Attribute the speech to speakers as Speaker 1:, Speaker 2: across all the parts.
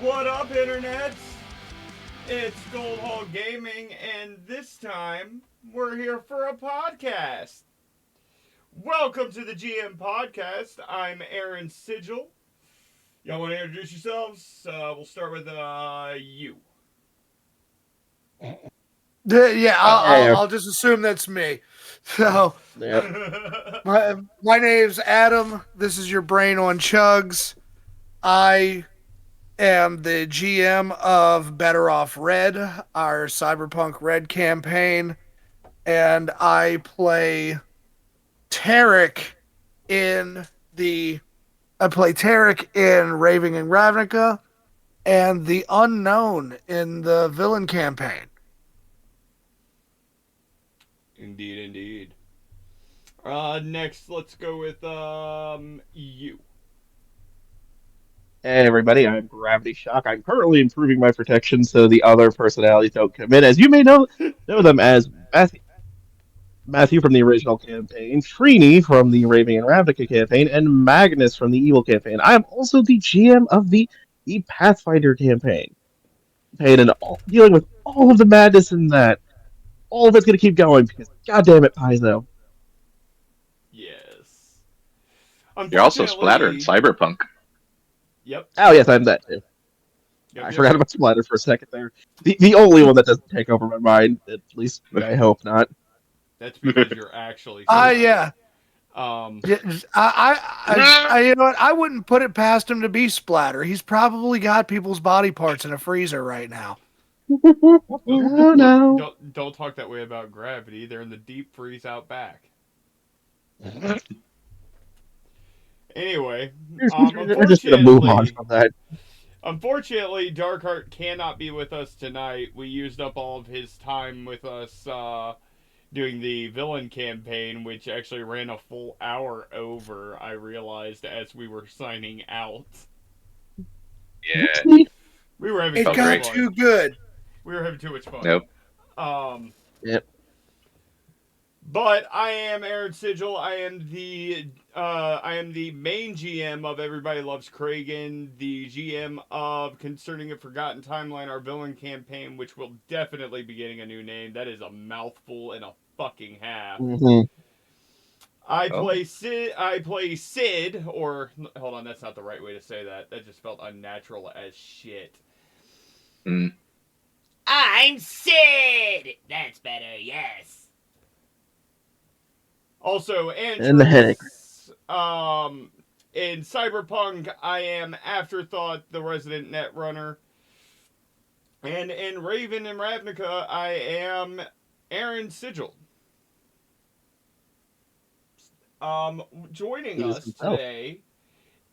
Speaker 1: What up, internets? It's GuldHallGaming, and this time we're here for a podcast. Welcome to the GM podcast. I'm Aaron Sigil. Y'all want to introduce yourselves? We'll start with you.
Speaker 2: Yeah,
Speaker 3: Yeah.
Speaker 2: I'll just assume that's me. So,
Speaker 3: Yep.
Speaker 2: my name's Adam. This is your brain on chugs. I am the GM of Better Off Red, our Cyberpunk Red campaign, and I play Tarek in the. I play Tarek in Raving and Ravnica, and the Unknown in the Villain campaign.
Speaker 1: Indeed. Next, let's go with you.
Speaker 3: Hey everybody, I'm Gravity Shock. I'm currently improving my protection so the other personalities don't come in. As you may know them as Matthew from the original campaign, Trini from the Raving and Ravnica campaign, and Magnus from the Evil campaign. I am also the GM of the Pathfinder campaign. And dealing with all of the madness in that. All of it's gonna keep going because goddamn it, Paizo.
Speaker 1: Yes.
Speaker 4: You're also Splatter in
Speaker 1: Unfortunately,
Speaker 4: Cyberpunk.
Speaker 1: yep.
Speaker 3: Oh yes, I'm that too. I forgot
Speaker 1: Yep.
Speaker 3: about Splatter for a second there. The only one that doesn't take over my mind, at least I hope not.
Speaker 1: That's because you're actually.
Speaker 2: Yeah.
Speaker 1: Um,
Speaker 2: Yeah, you know what? I wouldn't put it past him to be Splatter. He's probably got people's body parts in a freezer right now.
Speaker 1: look,
Speaker 3: No.
Speaker 1: don't talk that way about Gravity. They're in the deep freeze out back. Anyway,
Speaker 3: We're just gonna move on from that.
Speaker 1: unfortunately, Darkheart cannot be with us tonight. We used up all of his time with us doing the villain campaign, which actually ran a full hour over, I realized as we were signing out.
Speaker 4: Yeah.
Speaker 1: We were having
Speaker 2: It
Speaker 1: too
Speaker 2: got
Speaker 1: much fun.
Speaker 2: too good.
Speaker 1: We were having too much fun.
Speaker 4: Nope.
Speaker 3: Yep.
Speaker 1: But I am Aaron Sigil. I am the main GM of Everybody Loves Kragan, the GM of Concerning a Forgotten Timeline, our villain campaign, which will definitely be getting a new name. That is a mouthful and a fucking half.
Speaker 3: Mm-hmm.
Speaker 1: I play Sid, or hold on, that's not the right way to say that. That just felt unnatural as shit.
Speaker 4: Mm.
Speaker 1: I'm Sid. That's better. Yes. Also,
Speaker 3: And the headache.
Speaker 1: in Cyberpunk, I am Afterthought, the resident netrunner. And in Raven and Ravnica, I am Aaron Sigil. Joining us today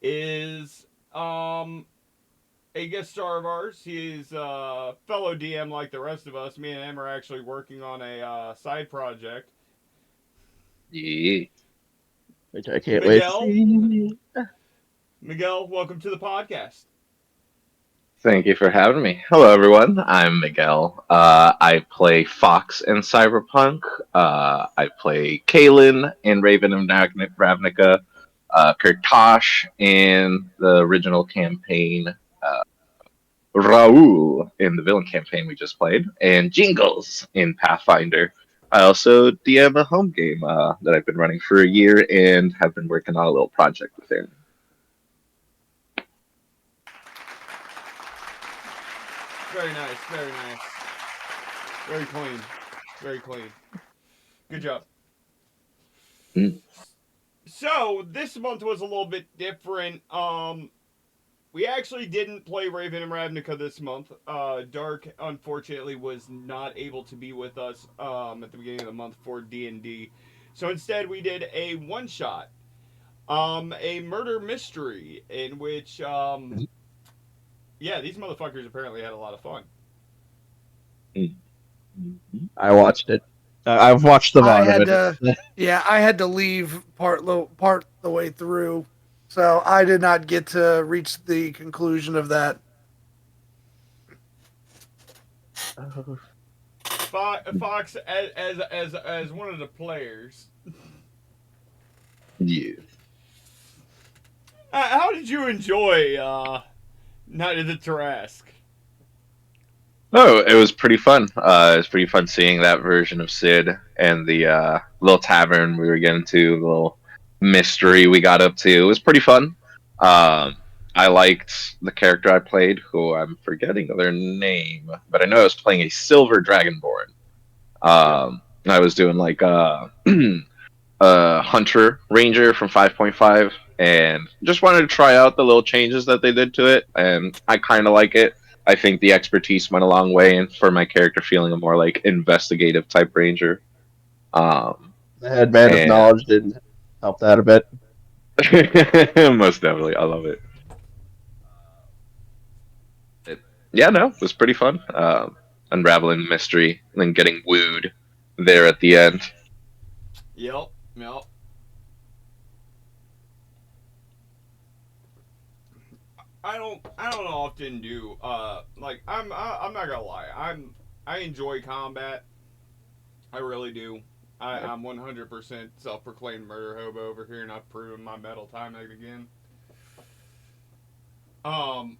Speaker 1: is a guest star of ours. He's a fellow DM like the rest of us. Me and him are actually working on a side project.
Speaker 4: Yeah.
Speaker 3: Which I can't wait to see.
Speaker 1: Miguel, welcome to the podcast.
Speaker 4: Thank you for having me. Hello, everyone. I'm Miguel. I play Fox in Cyberpunk. I play Kaylin in Raven and Ravnica. Kurtosh in the original campaign. Raul in the villain campaign we just played. And Jingles in Pathfinder. I also DM a home game that I've been running for a year and have been working on a little project with him.
Speaker 1: Very nice, very nice. Very clean. Very clean. Good job.
Speaker 4: Mm.
Speaker 1: So, this month was a little bit different. We actually didn't play Raven and Ravnica this month. Dark, unfortunately, was not able to be with us at the beginning of the month for D&D. So instead, we did a one-shot. A murder mystery in which, yeah, these motherfuckers apparently had a lot of fun.
Speaker 3: I watched it. I've watched the
Speaker 2: I
Speaker 3: VOD
Speaker 2: had
Speaker 3: of it.
Speaker 2: I had to leave part the way through, so I did not get to reach the conclusion of that.
Speaker 1: Fox, as one of the players.
Speaker 4: Yeah.
Speaker 1: How did you enjoy Knight of the Trask.
Speaker 4: Oh, it was pretty fun. It was pretty fun seeing that version of Sid and the little tavern we were getting to, the little mystery we got up to. It was pretty fun. Um, I liked the character I played, who I'm forgetting their name, but I know I was playing a Silver Dragonborn.
Speaker 1: Yep.
Speaker 4: I was doing like Hunter Ranger from 5.5, and just wanted to try out the little changes that they did to it, and I kind of like it. I think the expertise went a long way, and for my character feeling a more like investigative type ranger.
Speaker 3: The headband of
Speaker 4: And
Speaker 3: knowledge didn't help that a bit.
Speaker 4: most definitely, I love it. Yeah, no, it was pretty fun. Unraveling the mystery and then getting wooed there at the end.
Speaker 1: Yep. Yep. I don't often do like I'm not gonna lie. I enjoy combat. I really do. I'm 100% self-proclaimed murder hobo over here, and I've proven my metal time and again. Um,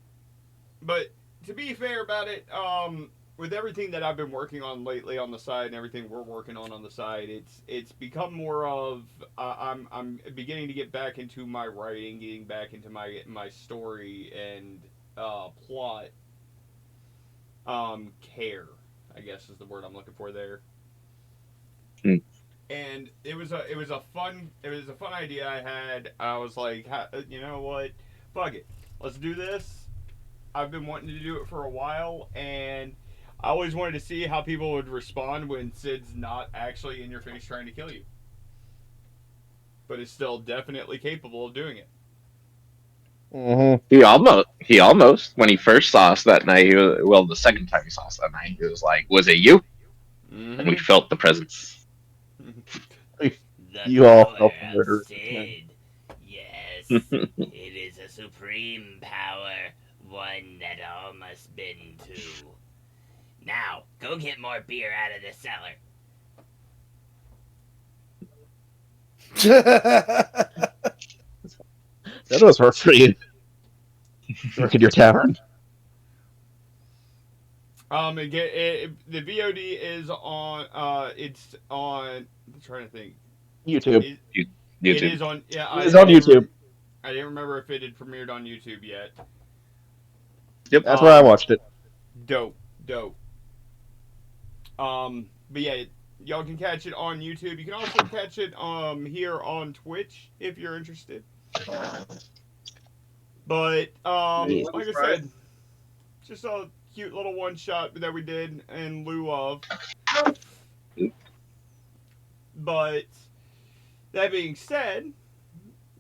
Speaker 1: but to be fair about it, with everything that I've been working on lately on the side and everything we're working on the side, it's become more of I'm beginning to get back into my writing, getting back into my story and plot care, I guess is the word I'm looking for there.
Speaker 4: Mm.
Speaker 1: And it was a fun idea I had. I was like, you know what, fuck it, let's do this. I've been wanting to do it for a while, and I always wanted to see how people would respond when Sid's not actually in your face trying to kill you, but is still definitely capable of doing it.
Speaker 3: Mm-hmm.
Speaker 4: He almost when he first saw us that night. Well, the second time he saw us that night, he was like, "Was it you?" And we
Speaker 1: Mm-hmm.
Speaker 4: felt the presence.
Speaker 5: The
Speaker 3: You all
Speaker 5: power
Speaker 3: felt the
Speaker 5: of
Speaker 3: murder.
Speaker 5: Sid. Yes, it is a supreme power, one that all must bend to. Now, go get more beer out of the cellar.
Speaker 3: That was hard for you. Work in your tavern.
Speaker 1: The VOD is on. It's on. I'm trying to think.
Speaker 3: YouTube.
Speaker 1: It, it
Speaker 4: YouTube.
Speaker 1: is on. Yeah,
Speaker 3: It's on YouTube.
Speaker 1: I didn't remember if it had premiered on YouTube yet.
Speaker 4: Yep.
Speaker 3: That's where I watched it.
Speaker 1: Dope, dope. But yeah, y'all can catch it on YouTube. You can also catch it here on Twitch if you're interested. But
Speaker 3: Yes.
Speaker 1: like I said, just a cute little one shot that we did in lieu of. But that being said,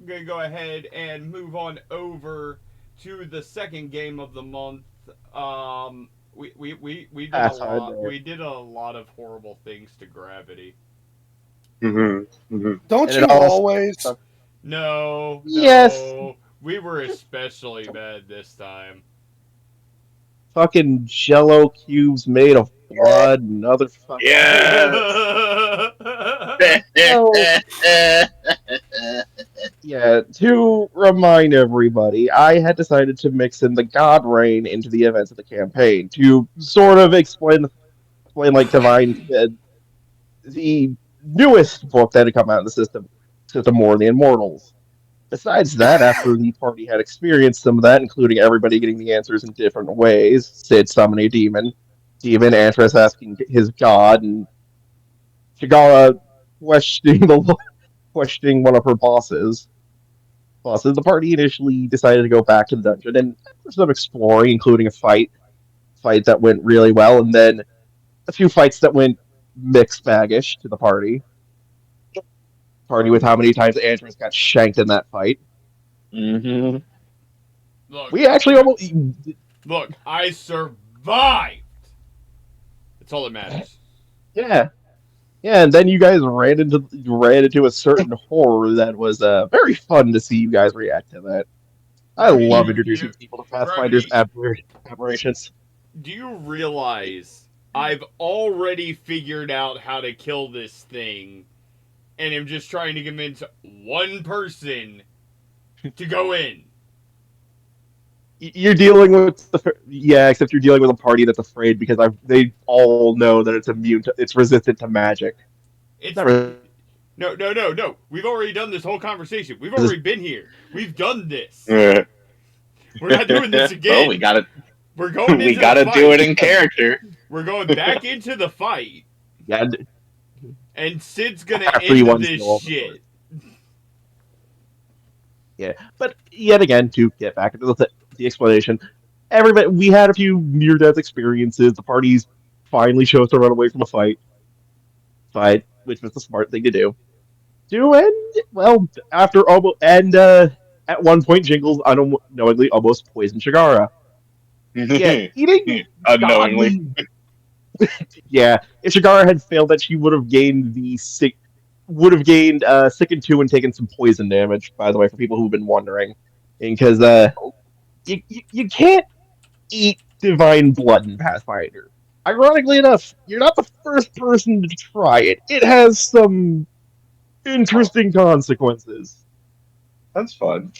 Speaker 1: I'm gonna go ahead and move on over to the second game of the month. We did a lot.
Speaker 3: Pathfinder.
Speaker 1: We did a lot of horrible things to Gravity.
Speaker 4: Mm-hmm. Mm-hmm.
Speaker 2: Don't
Speaker 3: And
Speaker 2: you
Speaker 3: it all
Speaker 2: always?
Speaker 1: No,
Speaker 3: Yes.
Speaker 1: no, we were especially bad this time.
Speaker 3: Fucking jello cubes made of blood and other fucking.
Speaker 4: Yes.
Speaker 3: Oh. Yeah, to remind everybody, I had decided to mix in the God Reign into the events of the campaign to sort of explain like Divine, the newest book that had come out in the system more than the Immortals. Besides that, after the party had experienced some of that, including everybody getting the answers in different ways, Sid summoning a demon Antras asking his god, and Shigala questioning questioning one of her bosses, the party initially decided to go back to the dungeon, and after some exploring, including a fight that went really well, and then a few fights that went mixed baggish to the party with how many times Andrews got shanked in that fight.
Speaker 4: Mm-hmm.
Speaker 1: Look,
Speaker 3: We actually almost
Speaker 1: look, I survived. That's all that matters.
Speaker 3: yeah. Yeah, and then you guys ran into a certain horror that was very fun to see you guys react to that. I
Speaker 1: Gravity,
Speaker 3: love
Speaker 1: you
Speaker 3: introducing people to Pathfinder's
Speaker 1: Gravity.
Speaker 3: aberrations.
Speaker 1: Do you realize I've already figured out how to kill this thing, and am just trying to convince one person to go in?
Speaker 3: You're dealing with yeah, except you're dealing with a party that's afraid because they all know that it's it's resistant to magic.
Speaker 1: It's
Speaker 3: Not
Speaker 1: no. We've already done this whole conversation. We've
Speaker 3: resistant.
Speaker 1: already been here. We've done this.
Speaker 4: well,
Speaker 1: We're not doing this
Speaker 4: we
Speaker 1: again.
Speaker 4: gotta
Speaker 1: We're going
Speaker 4: we
Speaker 1: into the
Speaker 4: gotta do it
Speaker 1: fight.
Speaker 4: in character.
Speaker 1: We're going back into the fight.
Speaker 3: Yeah,
Speaker 1: And Sid's gonna
Speaker 3: after you
Speaker 1: end
Speaker 3: unsteal
Speaker 1: this
Speaker 3: all the swords.
Speaker 1: shit.
Speaker 3: Yeah, but yet again, to get back into the explanation, everybody we had a few near death experiences. The parties finally chose to run away from a fight, which was the smart thing to do. To end well after almost at one point, Jingles unknowingly almost poisoned Shigara. Yeah, eating
Speaker 4: Unknowingly.
Speaker 3: godly. Yeah, if Shigara had failed that, she would have gained sicken 2 and taken some poison damage. By the way, for people who've been wondering, because you can't eat divine blood in Pathfinder. Ironically enough, you're not the first person to try it. It has some interesting consequences.
Speaker 4: That's fun.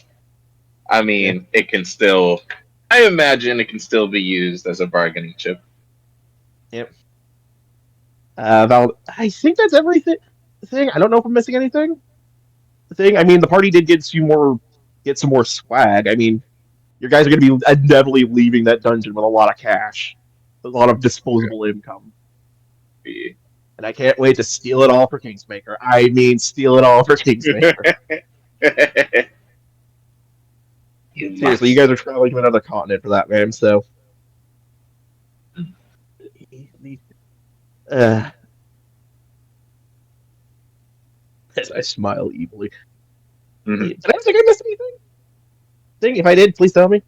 Speaker 4: I
Speaker 3: Yeah.
Speaker 4: mean, it can still. I imagine it can still be used as a bargaining chip.
Speaker 3: Yep. I think that's everything. I don't know if I'm missing anything. I mean, the party did get some more swag. I mean, your guys are going to be inevitably leaving that dungeon with a lot of cash, a lot of disposable income, and I can't wait to steal it all for Kingsmaker. I mean, steal it all for Kingsmaker.
Speaker 4: You
Speaker 3: Seriously, you
Speaker 4: must.
Speaker 3: guys are traveling to another continent for that, man. So, uh, as I smile evilly.
Speaker 4: Mhm.
Speaker 3: Did I think I missed anything? If I did, please tell me.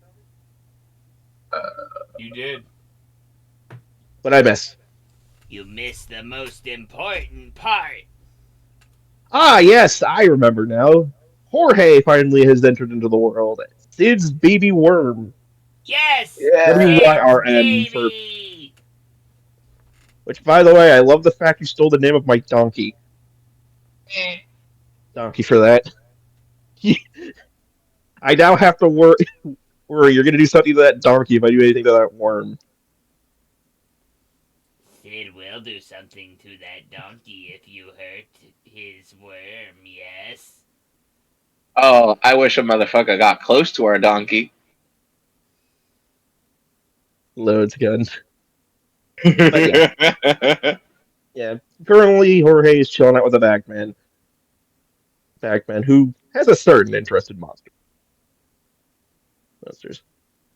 Speaker 1: You did.
Speaker 3: What I miss?
Speaker 5: You missed the most important part.
Speaker 3: Ah, yes, I remember now. Jorge finally has entered into the world. Sid's baby worm.
Speaker 5: Yes!
Speaker 4: Yeah.
Speaker 5: Sid's
Speaker 3: WYRM for.
Speaker 5: baby!
Speaker 3: Which, by the way, I love the fact you stole the name of my donkey. Donkey for that. I now have to worry. You're going to do something to that donkey if I do anything to that worm.
Speaker 5: Sid will do something to that donkey if you hurt his worm, yes?
Speaker 4: Oh, I wish a motherfucker got close to our donkey.
Speaker 3: Loads gun. But yeah. Yeah. Currently, Jorge is chilling out with a bagman. Bagman who has a certain interest in monsters.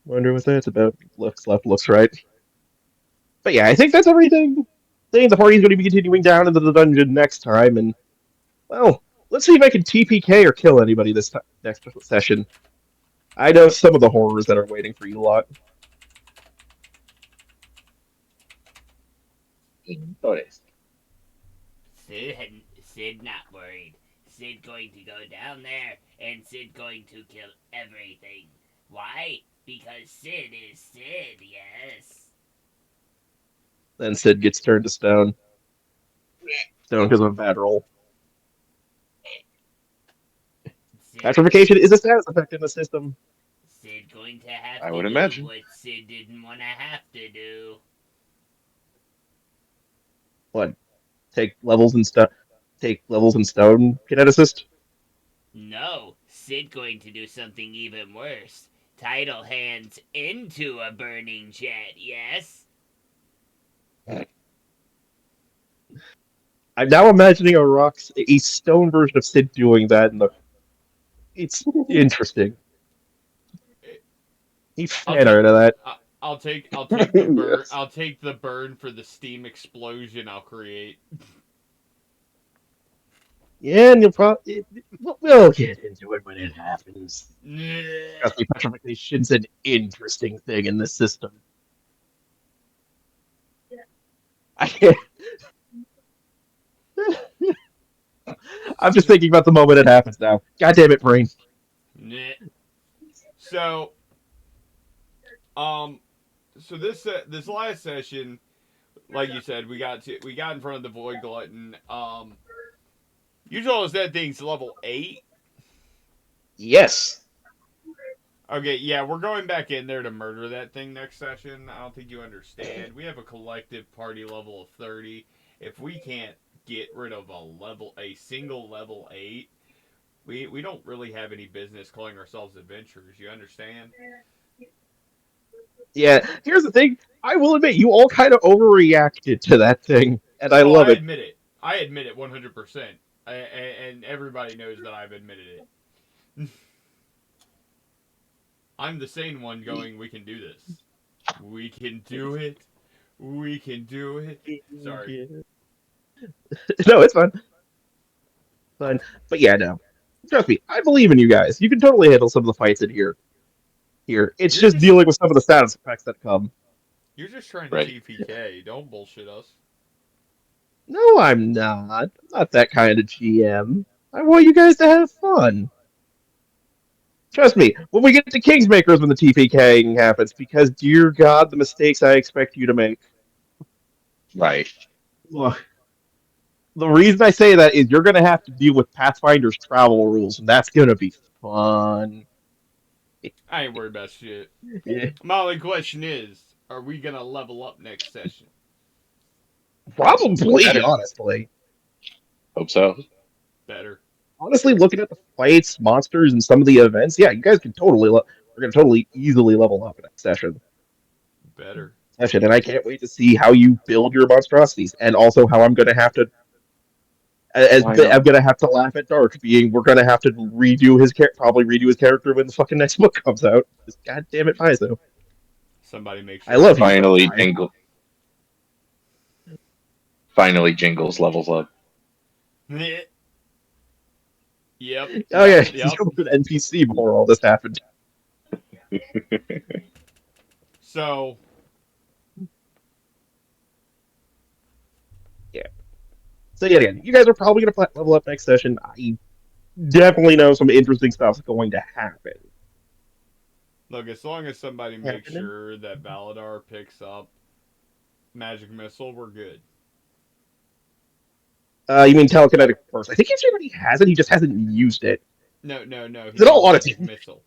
Speaker 3: Wonder what that's about. Looks left, looks right. But yeah, I think that's everything. I think the party's going to be continuing down into the dungeon next time, and well, let's see if I can TPK or kill anybody this next session. I know some of the horrors that are waiting for you lot.
Speaker 5: Sid not worried. Sid going to go down there and Sid going to kill everything. Why? Because Sid is Sid, yes.
Speaker 3: Then Sid gets turned to stone. Stone because of a bad roll.
Speaker 5: Sid,
Speaker 3: Petrification is a status effect in the system.
Speaker 5: Sid going to have
Speaker 4: I
Speaker 5: to
Speaker 4: would
Speaker 5: do
Speaker 4: imagine.
Speaker 5: what Sid didn't want to have to do.
Speaker 3: What? Take levels and stuff. Take levels in stone kineticist.
Speaker 5: No, Sid going to do something even worse. Tidal hands into a burning jet, yes?
Speaker 3: I'm now imagining a stone version of Sid doing that, and it's interesting. He fan art of that.
Speaker 1: I'll take the burn.
Speaker 4: Yes.
Speaker 1: I'll take the burn for the steam explosion I'll create.
Speaker 3: Yeah, and you'll probably we'll get into it when it happens. Trust me, petrification's an interesting thing in this system. I can't. I'm just thinking about the moment it happens now. God damn it, brain.
Speaker 1: So, um, this last session, like you said, we got in front of the Void Glutton. You told us that thing's level 8.
Speaker 3: Yes.
Speaker 1: Okay, yeah, we're going back in there to murder that thing next session. I don't think you understand. We have a collective party level of 30. If we can't get rid of a single level 8, we don't really have any business calling ourselves adventurers. You understand?
Speaker 3: Yeah, here's the thing. I will admit, you all kind of overreacted to that thing, and I
Speaker 1: Oh,
Speaker 3: love
Speaker 1: I
Speaker 3: it.
Speaker 1: admit it. I admit it 100%. And everybody knows that I've admitted it. I'm the sane one going, we can do this. We can do it. We can do it. Sorry.
Speaker 3: No, it's fun. Fun. But yeah, no. Trust me, I believe in you guys. You can totally handle some of the fights in here. It's
Speaker 1: You're
Speaker 3: just
Speaker 1: just
Speaker 3: dealing with some of the status effects that come.
Speaker 1: you're just trying to
Speaker 4: Right.
Speaker 1: TPK. Don't bullshit us.
Speaker 3: No, I'm not. I'm not that kind of GM. I want you guys to have fun. Trust me, when we get to Kingsmakers when the TPKing happens, because dear God, the mistakes I expect you to make.
Speaker 4: Right.
Speaker 3: Look, the reason I say that is you're going to have to deal with Pathfinder's travel rules, and that's going to be fun.
Speaker 1: I ain't worried about shit.
Speaker 3: Yeah.
Speaker 1: My only question is, are we gonna level up next session?
Speaker 3: Probably,
Speaker 4: Better.
Speaker 3: honestly.
Speaker 4: Hope so.
Speaker 1: Better.
Speaker 3: Honestly, looking at the fights, monsters, and some of the events, yeah, you guys can totally, we're going to totally easily level up next
Speaker 1: Better.
Speaker 3: session, and I can't wait to see how you build your monstrosities, and also how I'm going to have to
Speaker 4: Why not?
Speaker 3: I'm gonna have to laugh at Dark being we're gonna have to probably redo his character when the fucking next book comes out. Just god damn it, Paizo.
Speaker 1: Somebody make
Speaker 3: I
Speaker 1: sure I
Speaker 3: love you,
Speaker 1: get
Speaker 3: but
Speaker 1: that
Speaker 4: Finally,
Speaker 1: right.
Speaker 3: why?
Speaker 4: Finally, Jingles levels up.
Speaker 1: Yep. Yep.
Speaker 3: Oh yeah,
Speaker 1: Yep.
Speaker 3: you were an NPC before all this happened.
Speaker 1: So
Speaker 3: Yeah. So yeah, again, you guys are probably gonna level up next session. I definitely know some interesting stuff's going to happen.
Speaker 1: look, as long as somebody makes
Speaker 3: Happening?
Speaker 1: sure that Valadar picks up Magic Missile, we're good.
Speaker 3: You mean telekinetic burst? I think he already has it. He just hasn't used it.
Speaker 1: No. He
Speaker 3: Is it
Speaker 1: means
Speaker 3: all on it?
Speaker 1: Magic Missile.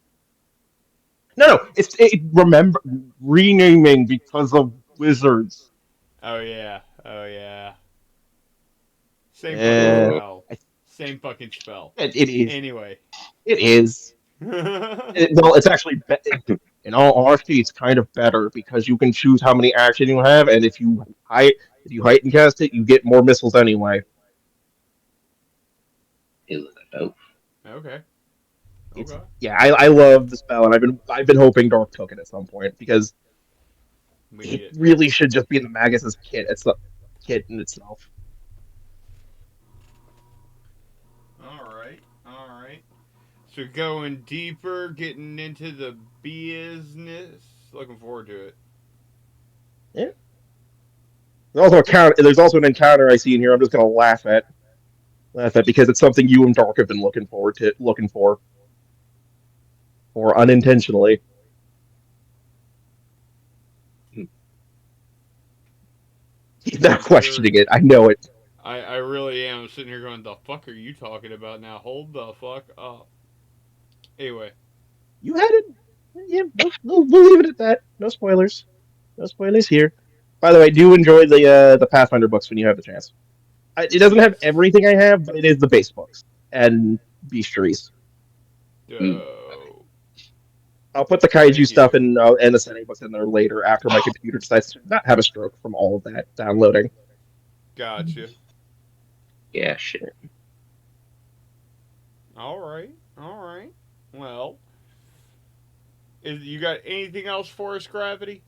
Speaker 3: No. Remember renaming because of wizards.
Speaker 1: Oh yeah. Oh yeah. Same fucking
Speaker 3: Uh,
Speaker 4: Oh,
Speaker 1: spell. Same fucking spell.
Speaker 3: it is.
Speaker 1: Anyway.
Speaker 3: It is. Well, it's actually in all honesty, it's kind of better because you can choose how many action you have, and if you heighten cast it, you get more missiles anyway.
Speaker 4: is it dope?
Speaker 1: Okay.
Speaker 3: It's
Speaker 1: Okay.
Speaker 3: yeah, I love the spell, and I've been hoping Dark took it at some point because
Speaker 1: We need
Speaker 3: it
Speaker 1: it.
Speaker 3: really should just be in the Magus's kit. It's the kit in itself.
Speaker 1: Alright. Alright. So going deeper, getting into the business. Looking forward to it.
Speaker 3: Yeah. There's also an encounter I see in here. I'm just gonna laugh at because it's something you and Dark have been looking for, or unintentionally. He's not
Speaker 1: You're
Speaker 3: questioning it. I know it.
Speaker 1: I really am sitting here going, the fuck are you talking about now? Hold the fuck up. Anyway.
Speaker 3: You had it. Yeah, we'll leave it at that. No spoilers. No spoilers here. By the way, do enjoy the Pathfinder books when you have the chance. It doesn't have
Speaker 1: Yes.
Speaker 3: everything I have, but it is the base books and bestiaries.
Speaker 4: Mm.
Speaker 1: Oh.
Speaker 3: I'll put the kaiju
Speaker 1: Thank
Speaker 3: stuff
Speaker 1: you.
Speaker 3: and the setting books in there later after my computer decides to not have a stroke from all of that downloading.
Speaker 1: Gotcha.
Speaker 4: Yeah, shit.
Speaker 1: Alright. Alright. Well. You got anything else for us, Gravity?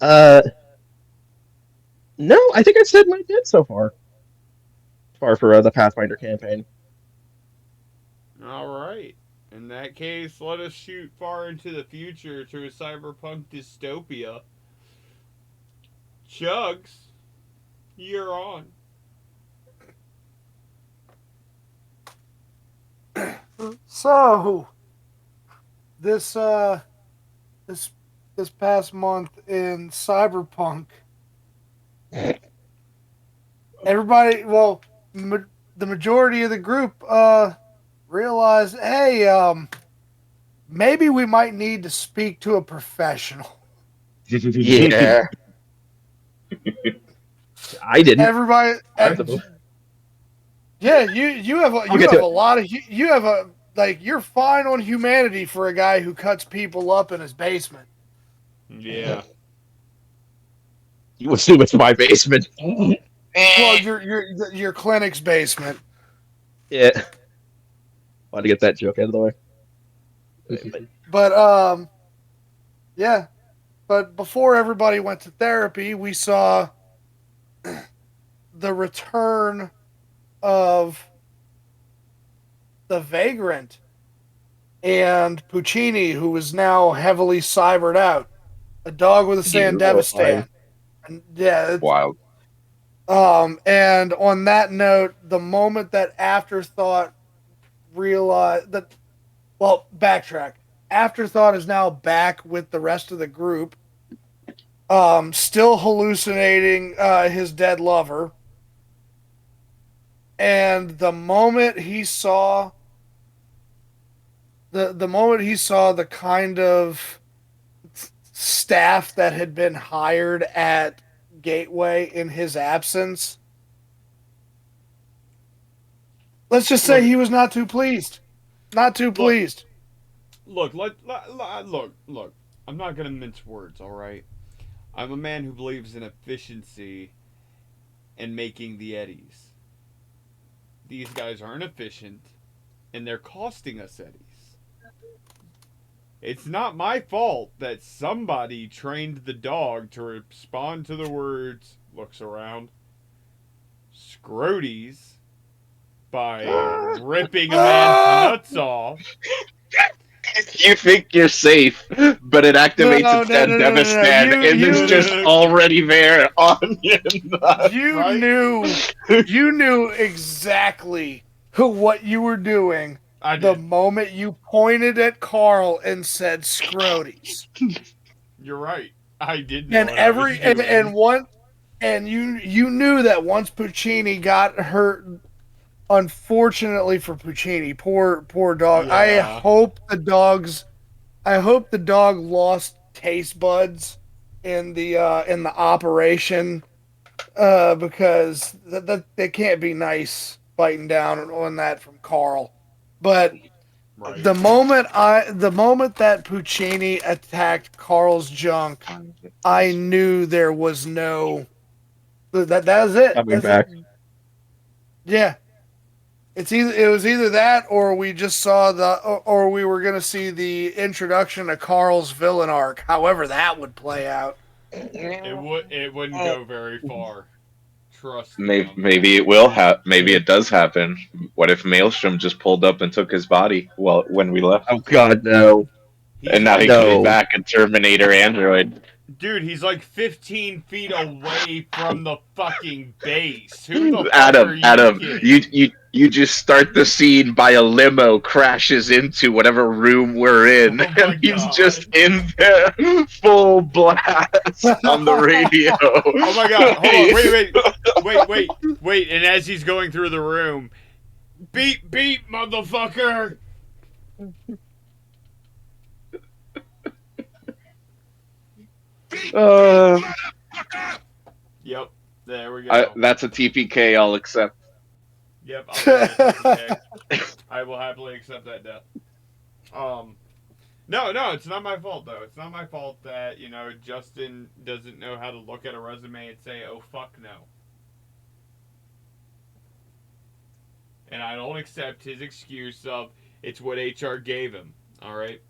Speaker 3: Uh, no, I think I've said my bit so far. Far for the Pathfinder campaign.
Speaker 1: Alright. In that case, let us shoot far into the future to a cyberpunk dystopia. Chugs, you're on.
Speaker 2: So this this this past month in Cyberpunk, everybody, well, the majority of the group realized, hey, maybe we might need to speak to a professional.
Speaker 3: Yeah. I didn't.
Speaker 2: Everybody, yeah, you have
Speaker 3: I'll get to
Speaker 2: a
Speaker 3: it.
Speaker 2: lot of you have a like you're fine on humanity for a guy who cuts people up in his basement.
Speaker 1: Yeah.
Speaker 3: You assume it's my basement.
Speaker 2: Well, your clinic's basement.
Speaker 3: Yeah. Want to get that joke out of the way.
Speaker 2: But yeah. But before everybody went to therapy, we saw the return of the Vagrant and Puccini, who is now heavily cybered out. A dog with a
Speaker 3: Horrifying.
Speaker 2: Sandevistan. And yeah,
Speaker 4: Wild.
Speaker 2: and on that note, the moment that Afterthought realized that, well, backtrack. Afterthought is now back with the rest of the group, still hallucinating his dead lover. And the moment he saw the kind of staff that had been hired at Gateway in his absence, let's just say he was not too pleased. Not too pleased.
Speaker 1: Look, look. I'm not gonna mince words, all right? I'm a man who believes in efficiency and making the eddies. These guys aren't efficient, and they're costing us eddies. It's not my fault that somebody trained the dog to respond to the words, looks around, scroties, by ripping a man's nuts off.
Speaker 4: You think you're safe, but it activates its Sandevistan, and it's just already there on your nuts.
Speaker 2: You knew exactly what you were doing the moment you pointed at Carl and said scroties.
Speaker 1: You're right. I did know.
Speaker 2: And you knew that once Puccini got hurt. Unfortunately for Puccini, poor dog.
Speaker 1: Yeah.
Speaker 2: I hope the dog lost taste buds in the operation, because that can't be nice biting down on that from Carl. But
Speaker 1: right.
Speaker 2: the moment that Puccini attacked Carl's junk, I knew there was no that was it.
Speaker 3: Coming back.
Speaker 2: Yeah. It was either that or we just saw or we were going to see the introduction of Carl's villain arc, however that would play out.
Speaker 1: It wouldn't go very far. Trust me.
Speaker 4: Maybe it will maybe it does happen. What if Maelstrom just pulled up and took his body when we left?
Speaker 3: Oh God, no.
Speaker 4: And now he's coming back a Terminator android.
Speaker 1: Dude, he's like 15 feet away from the fucking base. Who the
Speaker 4: Adam, you just start the scene by a limo crashes into whatever room we're in, and he's just in there, full blast on the radio.
Speaker 1: Oh my God! Hold on! Wait! And as he's going through the room, beep, motherfucker! Yep, there we go.
Speaker 4: That's a TPK I'll accept.
Speaker 1: Yep, I will happily accept that death. No, it's not my fault though. It's not my fault that Justin doesn't know how to look at a resume and say, "Oh fuck no." And I don't accept his excuse of it's what HR gave him. All right,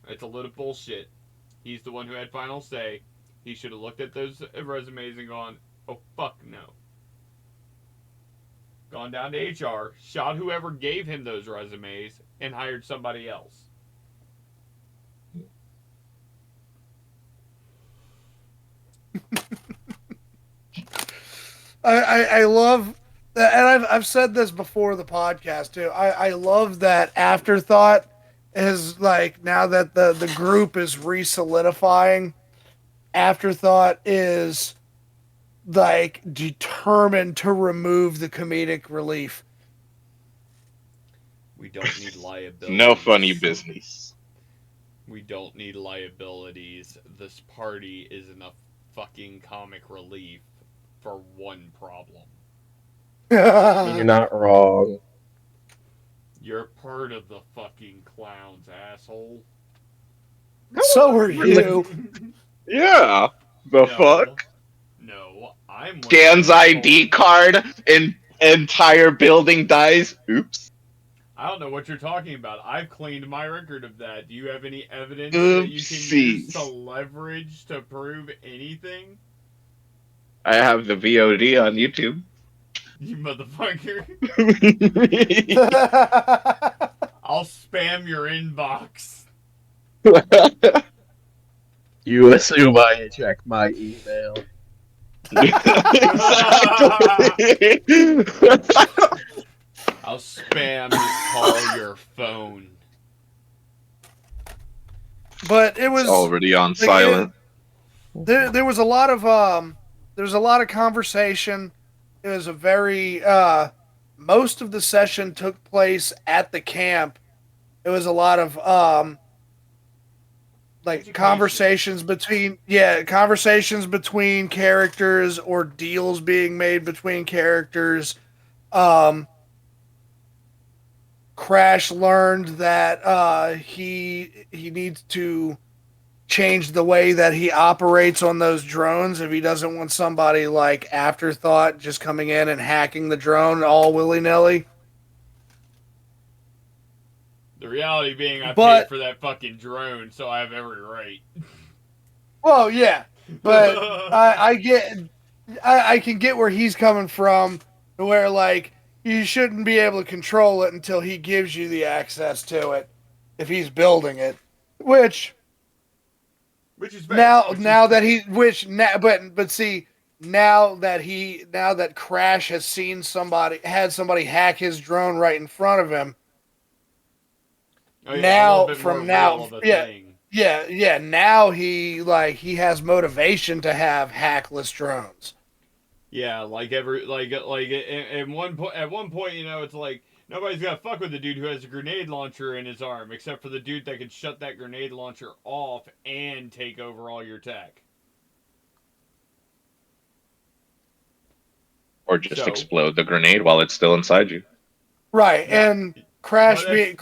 Speaker 1: it's a load of bullshit. He's the one who had final say. He should have looked at those resumes and gone, "Oh fuck no." Gone down to HR, shot whoever gave him those resumes, and hired somebody else.
Speaker 2: I love, and I've said this before the podcast too. I love that Afterthought is like, now that the group is re-solidifying, Afterthought is like determined to remove the comedic relief.
Speaker 1: We don't need liability.
Speaker 4: No funny business.
Speaker 1: We don't need liabilities. This party is enough fucking comic relief for one problem.
Speaker 3: You're not wrong.
Speaker 1: You're part of the fucking clowns, asshole.
Speaker 2: So are you.
Speaker 4: Yeah. The fuck?
Speaker 1: No, I'm one of
Speaker 4: Scans
Speaker 1: the
Speaker 4: ID
Speaker 1: people-
Speaker 4: card and entire building dies. Oops.
Speaker 1: I don't know what you're talking about. I've cleaned my record of that. Do you have any evidence that you can use
Speaker 4: Oopsies.
Speaker 1: to leverage to prove anything?
Speaker 4: I have the VOD on YouTube.
Speaker 1: You motherfucker. I'll spam your inbox.
Speaker 3: You assume I check my email.
Speaker 4: Exactly.
Speaker 1: I'll spam call your phone.
Speaker 2: But it was
Speaker 4: It's already on
Speaker 2: like,
Speaker 4: silent.
Speaker 2: there was a lot of conversation. It was a very most of the session took place at the camp. It was a lot of like
Speaker 1: Education.
Speaker 2: conversations between characters or deals being made between characters. Crash learned that he needs to change the way that he operates on those drones if he doesn't want somebody like Afterthought just coming in and hacking the drone all willy-nilly.
Speaker 1: The reality being, I
Speaker 2: But-
Speaker 1: paid for that fucking drone, so I have every right.
Speaker 2: Well, yeah, but I can get where he's coming from, where like you shouldn't be able to control it until he gives you the access to it if he's building it, which
Speaker 1: Which is fair.
Speaker 2: now that Crash has seen had somebody hack his drone right in front of him.
Speaker 1: Oh, yeah,
Speaker 2: now-
Speaker 1: it's a little bit
Speaker 2: from
Speaker 1: more
Speaker 2: now-
Speaker 1: real of a
Speaker 2: yeah.
Speaker 1: thing.
Speaker 2: Yeah. Now he has motivation to have hackless drones.
Speaker 1: Yeah, like at one point, you know, it's like nobody's gonna fuck with the dude who has a grenade launcher in his arm, except for the dude that can shut that grenade launcher off and take over all your tech.
Speaker 4: Or just
Speaker 1: So-
Speaker 4: explode the grenade while it's still inside you.
Speaker 2: Right,
Speaker 1: Yeah.
Speaker 2: and Crash
Speaker 1: No, that's-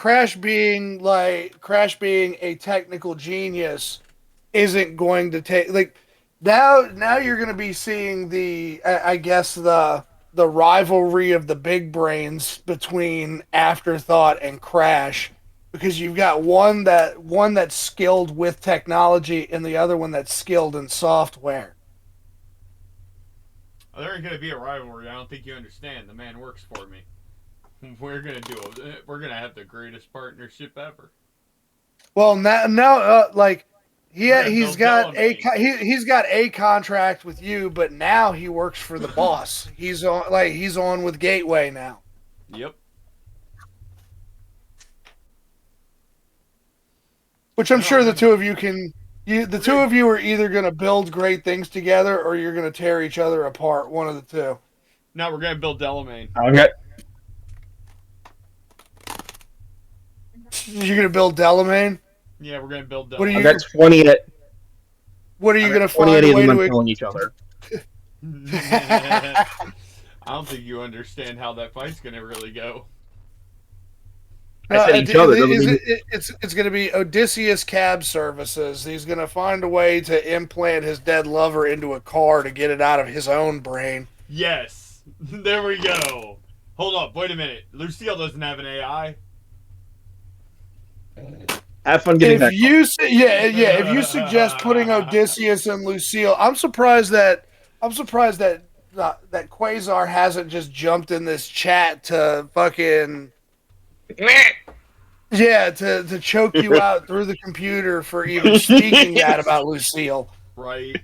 Speaker 2: being a technical genius isn't going to take like now you're going to be seeing I guess the rivalry of the big brains between Afterthought and Crash, because you've got one that's skilled with technology and the other one that's skilled in software.
Speaker 1: Oh, there ain't gonna be a rivalry. I don't think you understand. The man works for me. We're gonna have the greatest partnership ever.
Speaker 2: Well, now like
Speaker 1: We're gonna
Speaker 2: he's
Speaker 1: build
Speaker 2: got
Speaker 1: Delamain.
Speaker 2: he's got a contract with you, but now he works for the boss. He's on with Gateway now.
Speaker 1: Yep.
Speaker 2: Which I'm
Speaker 1: No,
Speaker 2: sure the
Speaker 1: I'm-
Speaker 2: two of you can. The two of you are either going to build great things together, or you're going to tear each other apart. One of the two.
Speaker 1: Now we're gonna build Delamain.
Speaker 3: I've got
Speaker 2: You're going to build Delamain.
Speaker 1: Yeah, we're gonna build
Speaker 2: What are
Speaker 1: Delamain.
Speaker 2: you-
Speaker 3: I've got 20 at
Speaker 2: What are you
Speaker 3: I've
Speaker 2: going to
Speaker 3: got 20
Speaker 2: find
Speaker 3: at
Speaker 2: a
Speaker 3: each
Speaker 2: way
Speaker 3: of them
Speaker 2: to?
Speaker 3: killing each other.
Speaker 1: I don't think you understand how that fight's gonna really go.
Speaker 3: I said each other, doesn't mean-
Speaker 2: It's going to be Odysseus Cab Services. He's going to find a way to implant his dead lover into a car to get it out of his own brain.
Speaker 1: Yes, there we go. Hold up, wait a minute. Lucille doesn't have an AI.
Speaker 3: Have fun getting that.
Speaker 2: If you suggest putting Odysseus and Lucille, I'm surprised that that Quasar hasn't just jumped in this chat to fucking to choke you out through the computer for even speaking that about Lucille.
Speaker 1: Right.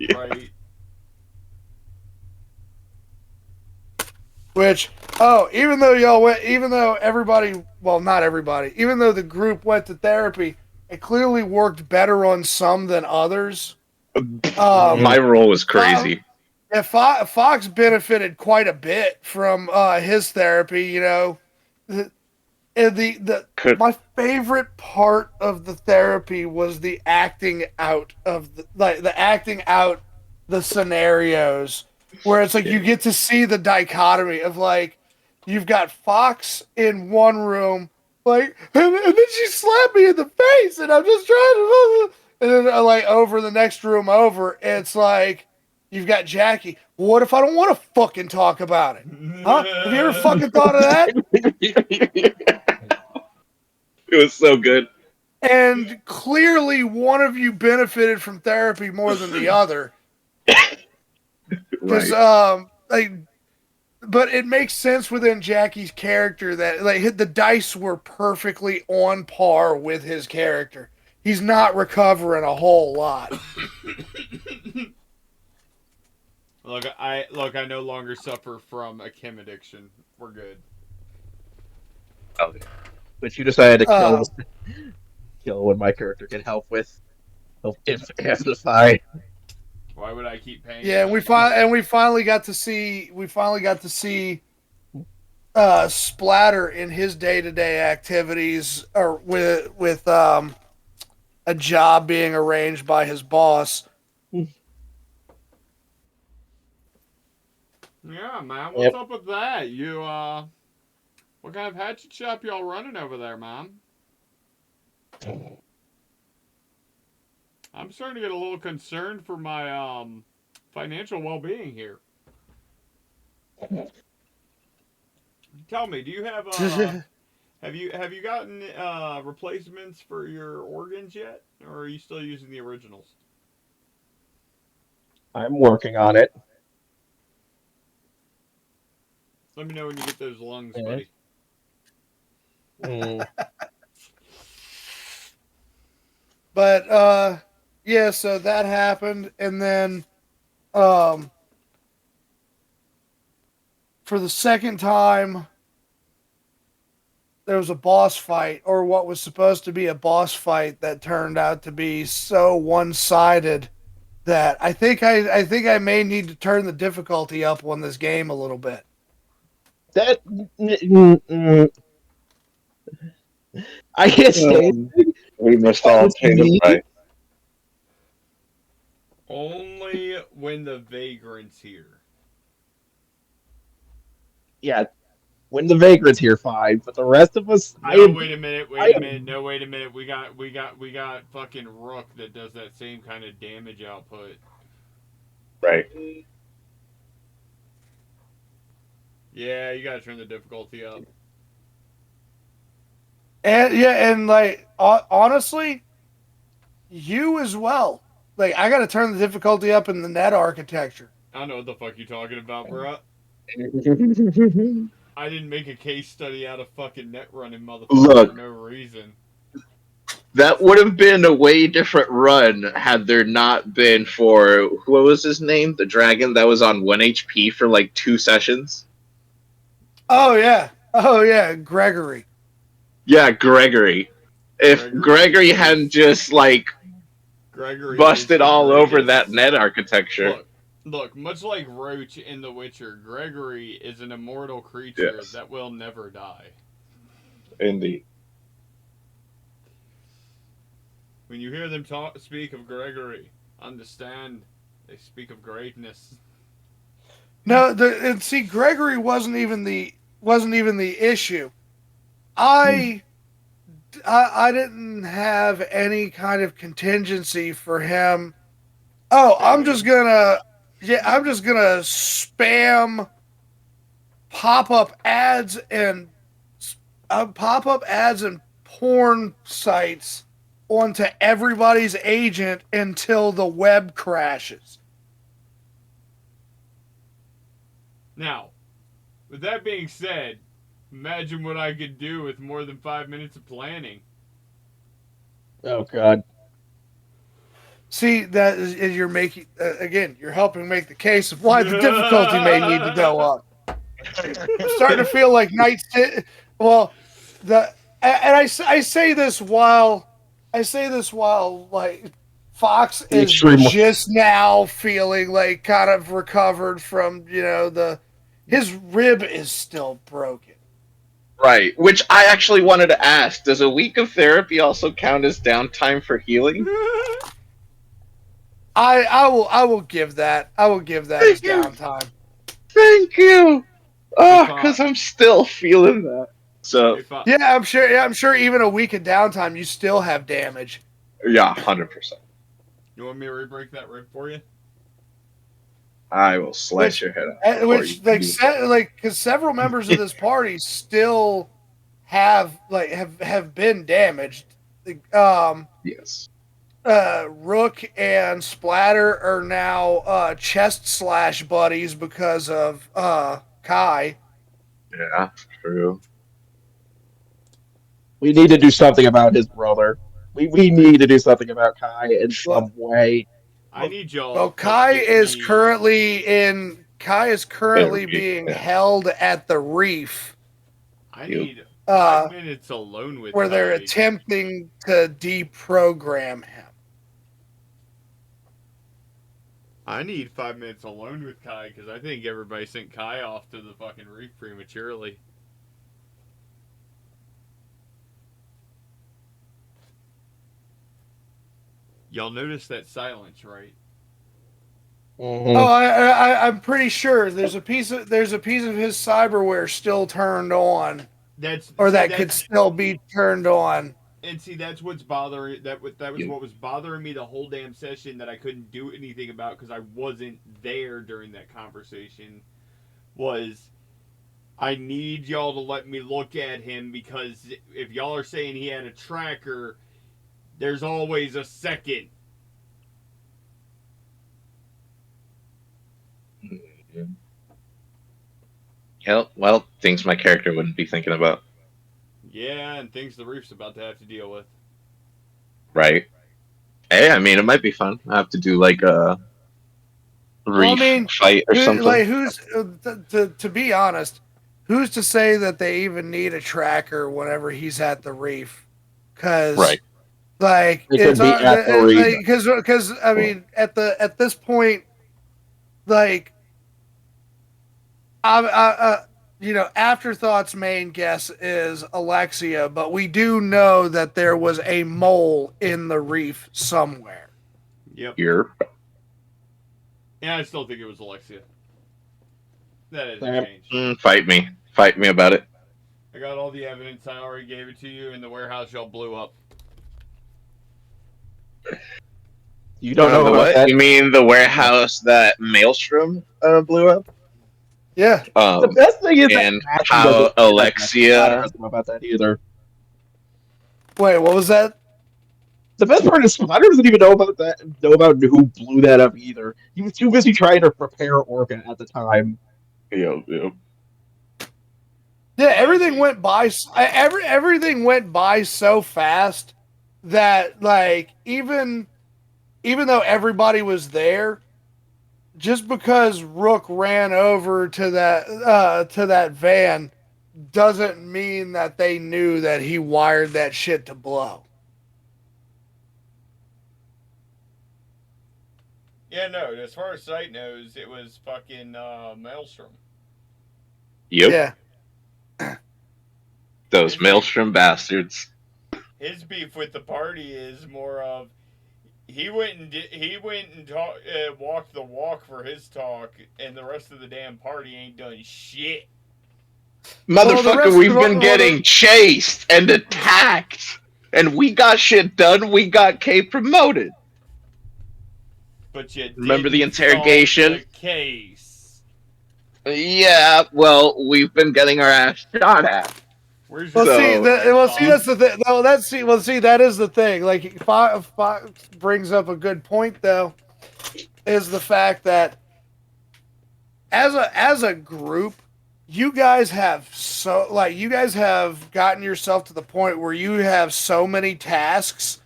Speaker 2: Which even though everybody, well, not everybody, even though the group went to therapy, it clearly worked better on some than others.
Speaker 4: My role was crazy.
Speaker 2: Yeah, Fox benefited quite a bit from his therapy. You know, And my favorite part of the therapy was the acting out of the acting out the scenarios where it's like you get to see the dichotomy of like you've got Fox in one room like and then she slapped me in the face and I'm just trying to and then like over the next room over it's like you've got Jackie. What if I don't want to fucking talk about it? Huh? Have you ever fucking thought of that?
Speaker 4: It was so good.
Speaker 2: And clearly, one of you benefited from therapy more than the other. Because,
Speaker 4: Right.
Speaker 2: but it makes sense within Jackie's character that like the dice were perfectly on par with his character. He's not recovering a whole lot.
Speaker 1: Look, I no longer suffer from a chem addiction. We're good.
Speaker 3: Oh, but you decided to kill when my character can help with amplify.
Speaker 1: Why would I keep paying?
Speaker 2: Yeah, we finally got to see Splatter in his day-to-day activities or with a job being arranged by his boss.
Speaker 1: Yeah, man. What's up with that? You what kind of hatchet shop y'all running over there, man? I'm starting to get a little concerned for my financial well-being here. Tell me, do you have have you gotten replacements for your organs yet, or are you still using the originals?
Speaker 3: I'm working on it.
Speaker 1: Let me know when you get those lungs, buddy.
Speaker 2: But yeah, so that happened, and then for the second time there was a boss fight, or what was supposed to be a boss fight that turned out to be so one-sided that I think I may need to turn the difficulty up on this game a little bit.
Speaker 3: That I can't say.
Speaker 4: We must all pay the price.
Speaker 1: Only when the vagrant's here.
Speaker 3: Yeah, when the vagrant's here, fine. But the rest of us,
Speaker 1: wait a minute. No, wait a minute. We got fucking Rook that does that same kind of damage output.
Speaker 4: Right.
Speaker 1: Yeah, you gotta turn the difficulty up.
Speaker 2: And yeah, and like honestly, you as well. Like I got to turn the difficulty up in the net architecture.
Speaker 1: I don't know what the fuck you're talking about, bro. I didn't make a case study out of fucking net running, motherfucker, for no reason.
Speaker 4: That would have been a way different run had there not been for what was his name? The dragon that was on 1 HP for like 2 sessions.
Speaker 2: Oh yeah, Gregory.
Speaker 4: Yeah, Gregory. If Gregory hadn't just like busted all over that net architecture.
Speaker 1: Look, much like Roach in The Witcher, Gregory is an immortal creature that will never die.
Speaker 4: Indeed.
Speaker 1: When you hear them speak of Gregory, understand they speak of greatness.
Speaker 2: No, and see, Gregory wasn't even the issue. I didn't have any kind of contingency for him. Oh, I'm just gonna spam pop-up ads and porn sites onto everybody's agent until the web crashes.
Speaker 1: Now, with that being said, imagine what I could do with more than 5 minutes of planning.
Speaker 3: Oh God.
Speaker 2: See, that is you're making again. You're helping make the case of why the difficulty may need to go up. I'm starting to feel like Night City. Well, I say this while like Fox is just now feeling like kind of recovered from his rib is still broken.
Speaker 4: Right. Which I actually wanted to ask: does a week of therapy also count as downtime for healing?
Speaker 2: I will give that. I will give that as
Speaker 4: Thank you.
Speaker 2: downtime.
Speaker 4: Thank you. Oh,
Speaker 1: If
Speaker 4: because I'm still feeling that. So
Speaker 1: if I,
Speaker 2: Yeah, I'm sure. Yeah, I'm sure. Even a week of downtime, you still have damage.
Speaker 4: yeah, 100%.
Speaker 1: you want me to re-break that rib for you?
Speaker 4: I will slice
Speaker 2: Which,
Speaker 4: your head off before you even
Speaker 2: because several members of this party still have been damaged. Um,
Speaker 4: Yes.
Speaker 2: Rook and Splatter are now chest slash buddies because of Kai.
Speaker 4: Yeah, true.
Speaker 3: We need to do something about his brother. We need to do something about Kai in
Speaker 2: Well,
Speaker 3: some way.
Speaker 1: I need y'all
Speaker 2: well,
Speaker 1: to get me.
Speaker 2: Kai is currently
Speaker 4: Therapy.
Speaker 2: being
Speaker 4: Yeah.
Speaker 2: held at the reef,
Speaker 1: I
Speaker 4: You.
Speaker 1: need
Speaker 2: uh,
Speaker 1: 5 minutes alone with
Speaker 2: where they're
Speaker 1: Kai.
Speaker 2: attempting to deprogram him.
Speaker 1: I need 5 minutes alone with Kai because I think everybody sent Kai off to the fucking reef prematurely. Y'all notice that silence, right?
Speaker 3: Mhm.
Speaker 2: Oh, I'm pretty sure there's a piece of his cyberware still turned on,
Speaker 1: That's
Speaker 2: or
Speaker 1: see
Speaker 2: that could
Speaker 1: that's
Speaker 2: still be turned on.
Speaker 1: and see that's what's bothering that was
Speaker 4: You.
Speaker 1: what was bothering me the whole damn session that I couldn't do anything about because I wasn't there during that conversation. Was I need y'all to let me look at him because if y'all are saying he had a tracker, there's always a second.
Speaker 4: Yeah, well, things my character wouldn't be thinking about.
Speaker 1: Yeah, and things the reef's about to have to deal with.
Speaker 4: Right. Hey, I mean, it might be fun. I have to do like a
Speaker 2: Well, I
Speaker 4: reef
Speaker 2: mean,
Speaker 4: fight or something.
Speaker 2: who's to be honest, who's to say that they even need a tracker whenever he's at the reef? Because
Speaker 4: Right.
Speaker 2: like
Speaker 3: It
Speaker 2: it's
Speaker 3: could be at the reef.
Speaker 2: because I mean at this point, like Afterthoughts main guess is Alexia, but we do know that there was a mole in the reef somewhere.
Speaker 1: Yep.
Speaker 4: Here.
Speaker 1: Yeah, I still think it was Alexia. That hasn't
Speaker 3: Same.
Speaker 1: changed.
Speaker 4: Fight me. Fight me about it.
Speaker 1: I got all the evidence. I already gave it to you in the warehouse y'all blew up.
Speaker 3: You don't know
Speaker 4: The
Speaker 3: about
Speaker 4: what?
Speaker 3: that.
Speaker 4: You mean the warehouse that Maelstrom blew up?
Speaker 2: Yeah.
Speaker 3: The best thing is that
Speaker 4: And
Speaker 3: Matthew
Speaker 4: how
Speaker 3: doesn't care that Splatter
Speaker 4: Alexia.
Speaker 3: doesn't know about that either.
Speaker 2: Wait, what was that?
Speaker 3: The best part is Splatter doesn't even know about that. Know about who blew that up either. He was too busy trying to prepare Orca at the time.
Speaker 4: Yep.
Speaker 2: Yeah, everything went by. Everything went by so fast that like even though everybody was there, just because Rook ran over to that van doesn't mean that they knew that he wired that shit to blow.
Speaker 1: Yeah, no. As far as sight knows, it was fucking Maelstrom.
Speaker 4: Yep.
Speaker 2: Yeah.
Speaker 4: Those Maelstrom bastards.
Speaker 1: His beef with the party is more of he went and walked the walk for his talk, and the rest of the damn party ain't done shit.
Speaker 4: Motherfucker, we've been getting chased and attacked. And we got shit done. We got K promoted.
Speaker 1: But you
Speaker 4: Remember the
Speaker 1: didn't solve
Speaker 4: interrogation?
Speaker 1: the case.
Speaker 4: Yeah, well, we've been getting our ass shot at.
Speaker 1: Where's
Speaker 2: Well,
Speaker 1: your
Speaker 2: see,
Speaker 1: Tom?
Speaker 2: that's the thing. No, that is the thing. Like, Fox brings up a good point, though, is the fact that as a group, you guys have gotten yourself to the point where you have so many tasks,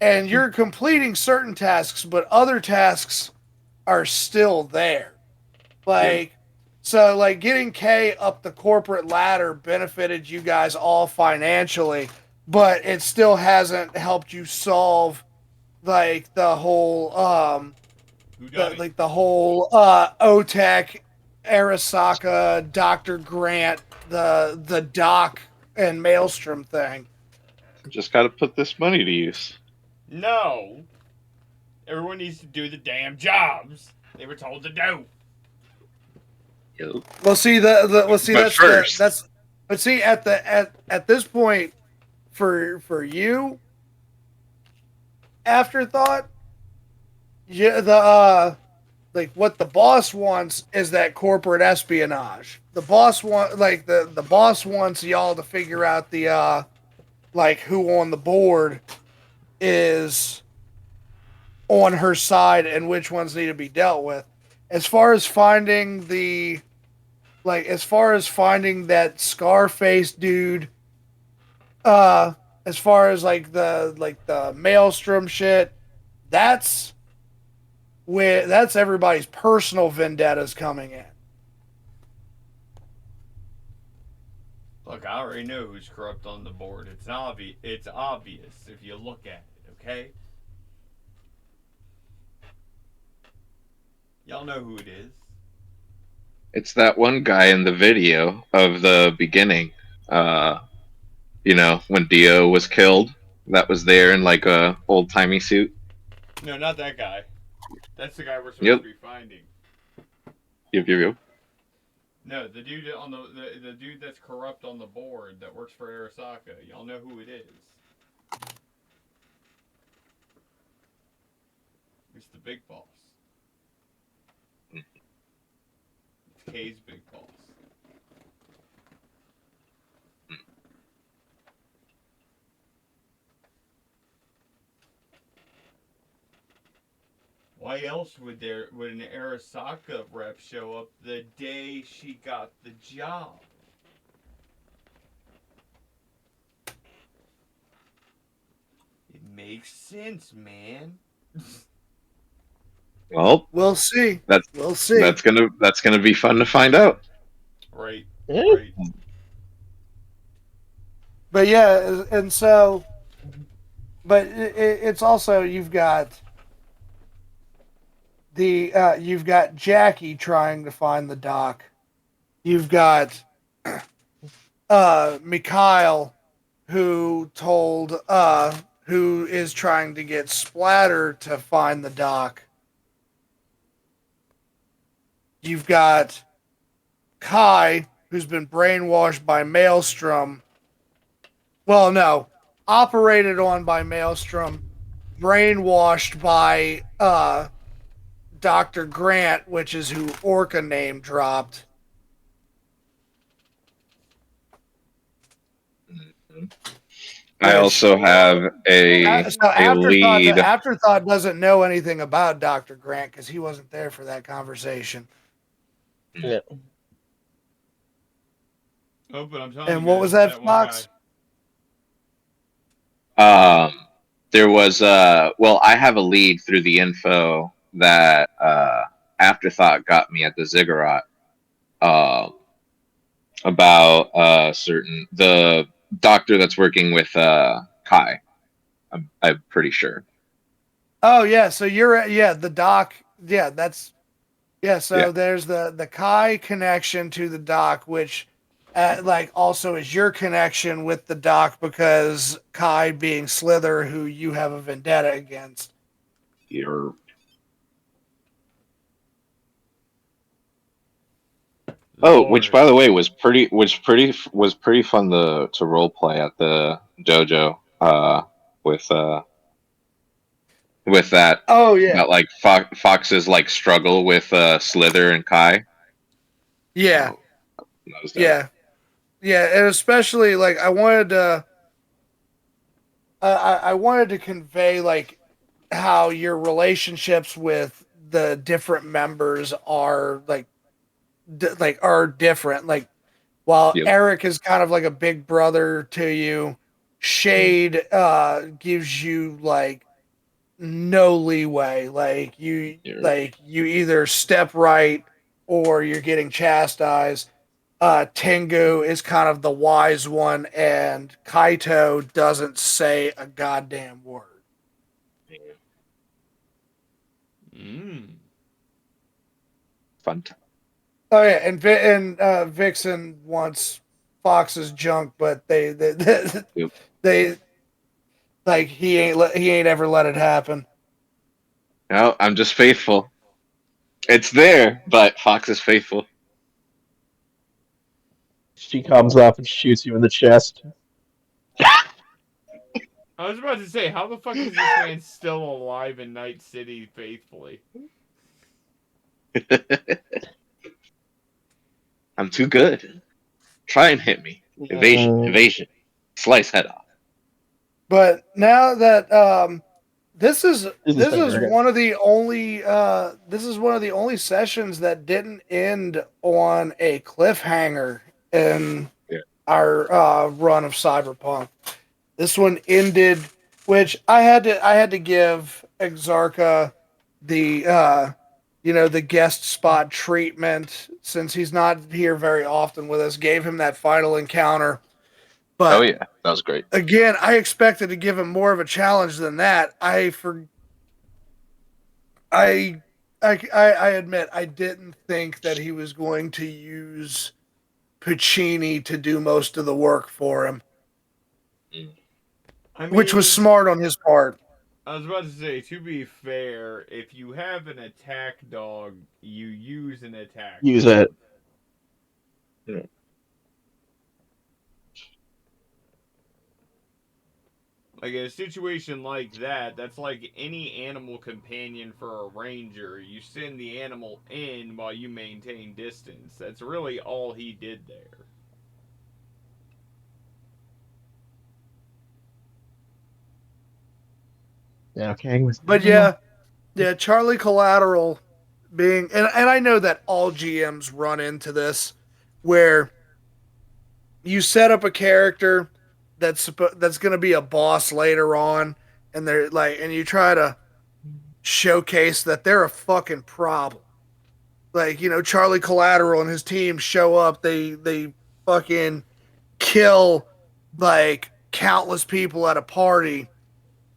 Speaker 2: and you're completing certain tasks, but other tasks are still there. Like, so like getting K up the corporate ladder benefited you guys all financially, but it still hasn't helped you solve like the whole OTEC, Arasaka, Dr. Grant, the doc and Maelstrom thing.
Speaker 4: Just got to put this money to use.
Speaker 1: No. Everyone needs to do the damn jobs they were told to do.
Speaker 4: Yep.
Speaker 2: Well, see
Speaker 4: But first,
Speaker 2: but see at this point for you, afterthought, yeah, like what the boss wants is that corporate espionage. The boss the boss wants y'all to figure out the like who on the board is on her side and which ones need to be dealt with. As far as finding that Scarface dude, as far as the Maelstrom shit, that's that's everybody's personal vendettas coming in.
Speaker 1: Look, I already know who's corrupt on the board. It's obvious. It's obvious if you look at it. Okay. Y'all know who it is.
Speaker 4: it's that one guy in the video of the beginning. When Dio was killed, that was there in like a old timey suit.
Speaker 1: No, not that guy. That's the guy we're supposed
Speaker 4: Yep.
Speaker 1: to be finding.
Speaker 4: Yep.
Speaker 1: No, the dude on the dude that's corrupt on the board that works for Arasaka. Y'all know who it is. It's the big boss. It's K's big boss. Why else would an Arasaka rep show up the day she got the job? It makes sense, man.
Speaker 4: Well,
Speaker 2: We'll see.
Speaker 4: That's-
Speaker 2: We'll see.
Speaker 4: that's gonna be fun to find out.
Speaker 1: Right.
Speaker 3: Yeah.
Speaker 1: Right.
Speaker 2: But yeah, and so, but it's also you've got you've got Jackie trying to find the doc. You've got Mikhail who is trying to get Splatter to find the doc. You've got Kai who's been brainwashed by Maelstrom. Well, no, operated on by Maelstrom, brainwashed by Dr. Grant, which is who Orca name dropped.
Speaker 4: I also have a lead.
Speaker 2: Afterthought doesn't know anything about Dr. Grant because he wasn't there for that conversation.
Speaker 3: Yeah.
Speaker 1: Oh, but I'm telling you.
Speaker 2: And what
Speaker 1: guys,
Speaker 2: was that,
Speaker 1: one
Speaker 2: Fox?
Speaker 1: guy-
Speaker 4: There was I have a lead through the info that Afterthought got me at the Ziggurat about the doctor that's working with Kai. I'm pretty sure.
Speaker 2: Oh yeah, so the doc. Yeah, that's So
Speaker 4: Yeah.
Speaker 2: there's the Kai connection to the doc, which also is your connection with the doc because Kai being Slither, who you have a vendetta against.
Speaker 4: You're which by the way was pretty fun to role play at the dojo with that.
Speaker 2: Oh yeah,
Speaker 4: That like Fox's like struggle with Slither and Kai.
Speaker 2: yeah,
Speaker 4: That was dope.
Speaker 2: yeah, and especially like I wanted to convey like how your relationships with the different members are are different. Like while
Speaker 4: Yep.
Speaker 2: Eric is kind of like a big brother to you, Shade gives you like no leeway. Like you either step right or you're getting chastised. Tengu is kind of the wise one, and Kaito doesn't say a goddamn word.
Speaker 4: Fun time.
Speaker 2: Oh yeah, and Vixen wants Fox's junk, but
Speaker 4: Yep.
Speaker 2: they like he ain't ever let it happen.
Speaker 4: No, I'm just faithful. It's there, but Fox is faithful.
Speaker 3: She comes up and shoots you in the chest.
Speaker 1: I was about to say, how the fuck is this man still alive in Night City faithfully?
Speaker 4: I'm too good. Try and hit me. Evasion, evasion. Slice head off.
Speaker 2: But now that this is
Speaker 3: fair.
Speaker 2: one of the only sessions that didn't end on a cliffhanger in
Speaker 4: Yeah.
Speaker 2: our run of Cyberpunk. This one ended, which I had to give Exarca the the guest spot treatment since he's not here very often with us. Gave him that final encounter,
Speaker 4: Oh
Speaker 2: but
Speaker 4: yeah, that was great.
Speaker 2: again, I expected to give him more of a challenge than that. I admit I didn't think that he was going to use Puccini to do most of the work for him,
Speaker 1: I mean,
Speaker 2: which was smart on his part.
Speaker 1: I was about to say, to be fair, if you have an attack dog, you use an attack
Speaker 3: Use
Speaker 1: dog.
Speaker 3: it.
Speaker 4: Yeah.
Speaker 1: Like in a situation like that, that's like any animal companion for a ranger. You send the animal in while you maintain distance. That's really all he did there.
Speaker 3: Yeah, Kang was.
Speaker 2: But yeah, Charlie Collateral being and I know that all GMs run into this where you set up a character that's going to be a boss later on and they're like and you try to showcase that they're a fucking problem. Like, Charlie Collateral and his team show up, they fucking kill like countless people at a party.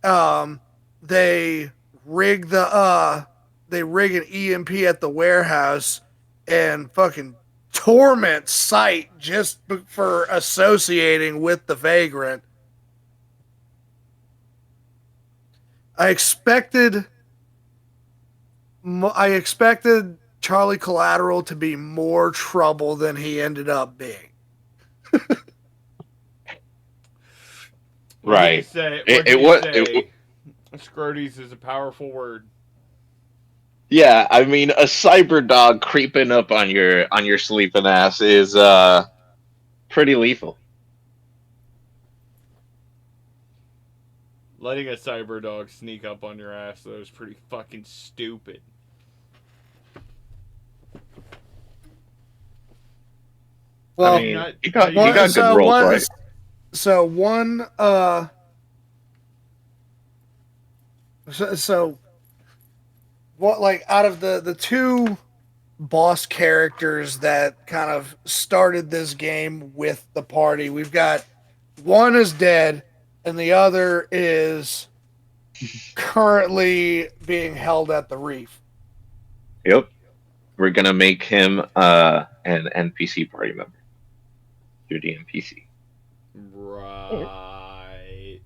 Speaker 2: They rig they rig an EMP at the warehouse and fucking torment Sight just for associating with the vagrant. I expected Charlie Collateral to be more trouble than he ended up being.
Speaker 1: What can you
Speaker 4: Right.
Speaker 1: say? What
Speaker 4: It
Speaker 1: can you
Speaker 4: was.
Speaker 1: say? Scroties is a powerful word.
Speaker 4: Yeah, I mean, a cyber dog creeping up on your sleeping ass is pretty lethal.
Speaker 1: Letting a cyber dog sneak up on your ass though is pretty fucking stupid.
Speaker 2: Well,
Speaker 4: I mean, he got good
Speaker 2: so
Speaker 4: rolls,
Speaker 2: one,
Speaker 4: right?
Speaker 2: so one, so what? Like out of the two boss characters that kind of started this game with the party, we've got one is dead, and the other is currently being held at the reef.
Speaker 4: Yep. We're gonna make him an NPC party member through the NPC.
Speaker 1: Right.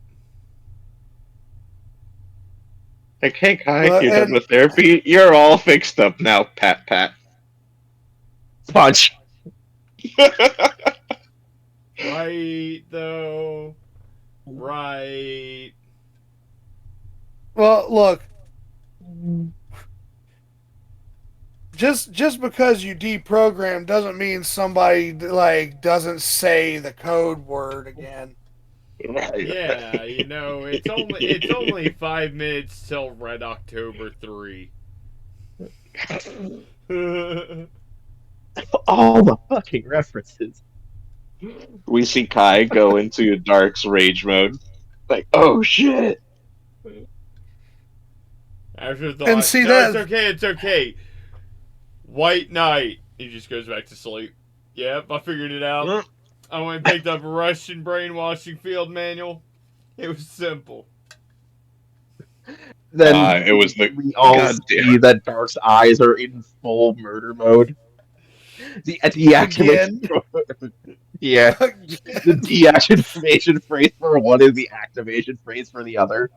Speaker 4: Like, hey Kai,
Speaker 2: Well,
Speaker 4: you're done
Speaker 2: and
Speaker 4: with therapy. You're all fixed up now. Pat, pat.
Speaker 3: Punch.
Speaker 1: Right though. Right.
Speaker 2: well, look, just because you deprogram doesn't mean somebody like doesn't say the code word again.
Speaker 4: Right.
Speaker 1: Yeah, it's only 5 minutes till Red October 3.
Speaker 3: All the fucking references.
Speaker 4: We see Kai go into Dark's rage mode. Like, oh shit.
Speaker 1: Afterthought.
Speaker 2: And see
Speaker 1: No,
Speaker 2: that
Speaker 1: it's okay. It's okay. White Knight. He just goes back to sleep. Yep, I figured it out. I went and picked up a Russian brainwashing field manual. It was simple.
Speaker 3: Then
Speaker 4: It was the
Speaker 3: we all
Speaker 4: goddamn.
Speaker 3: see that Dark's eyes are in full murder mode. He activates.
Speaker 2: again.
Speaker 3: Yeah, the deactivation phrase for one is the activation phrase for the other.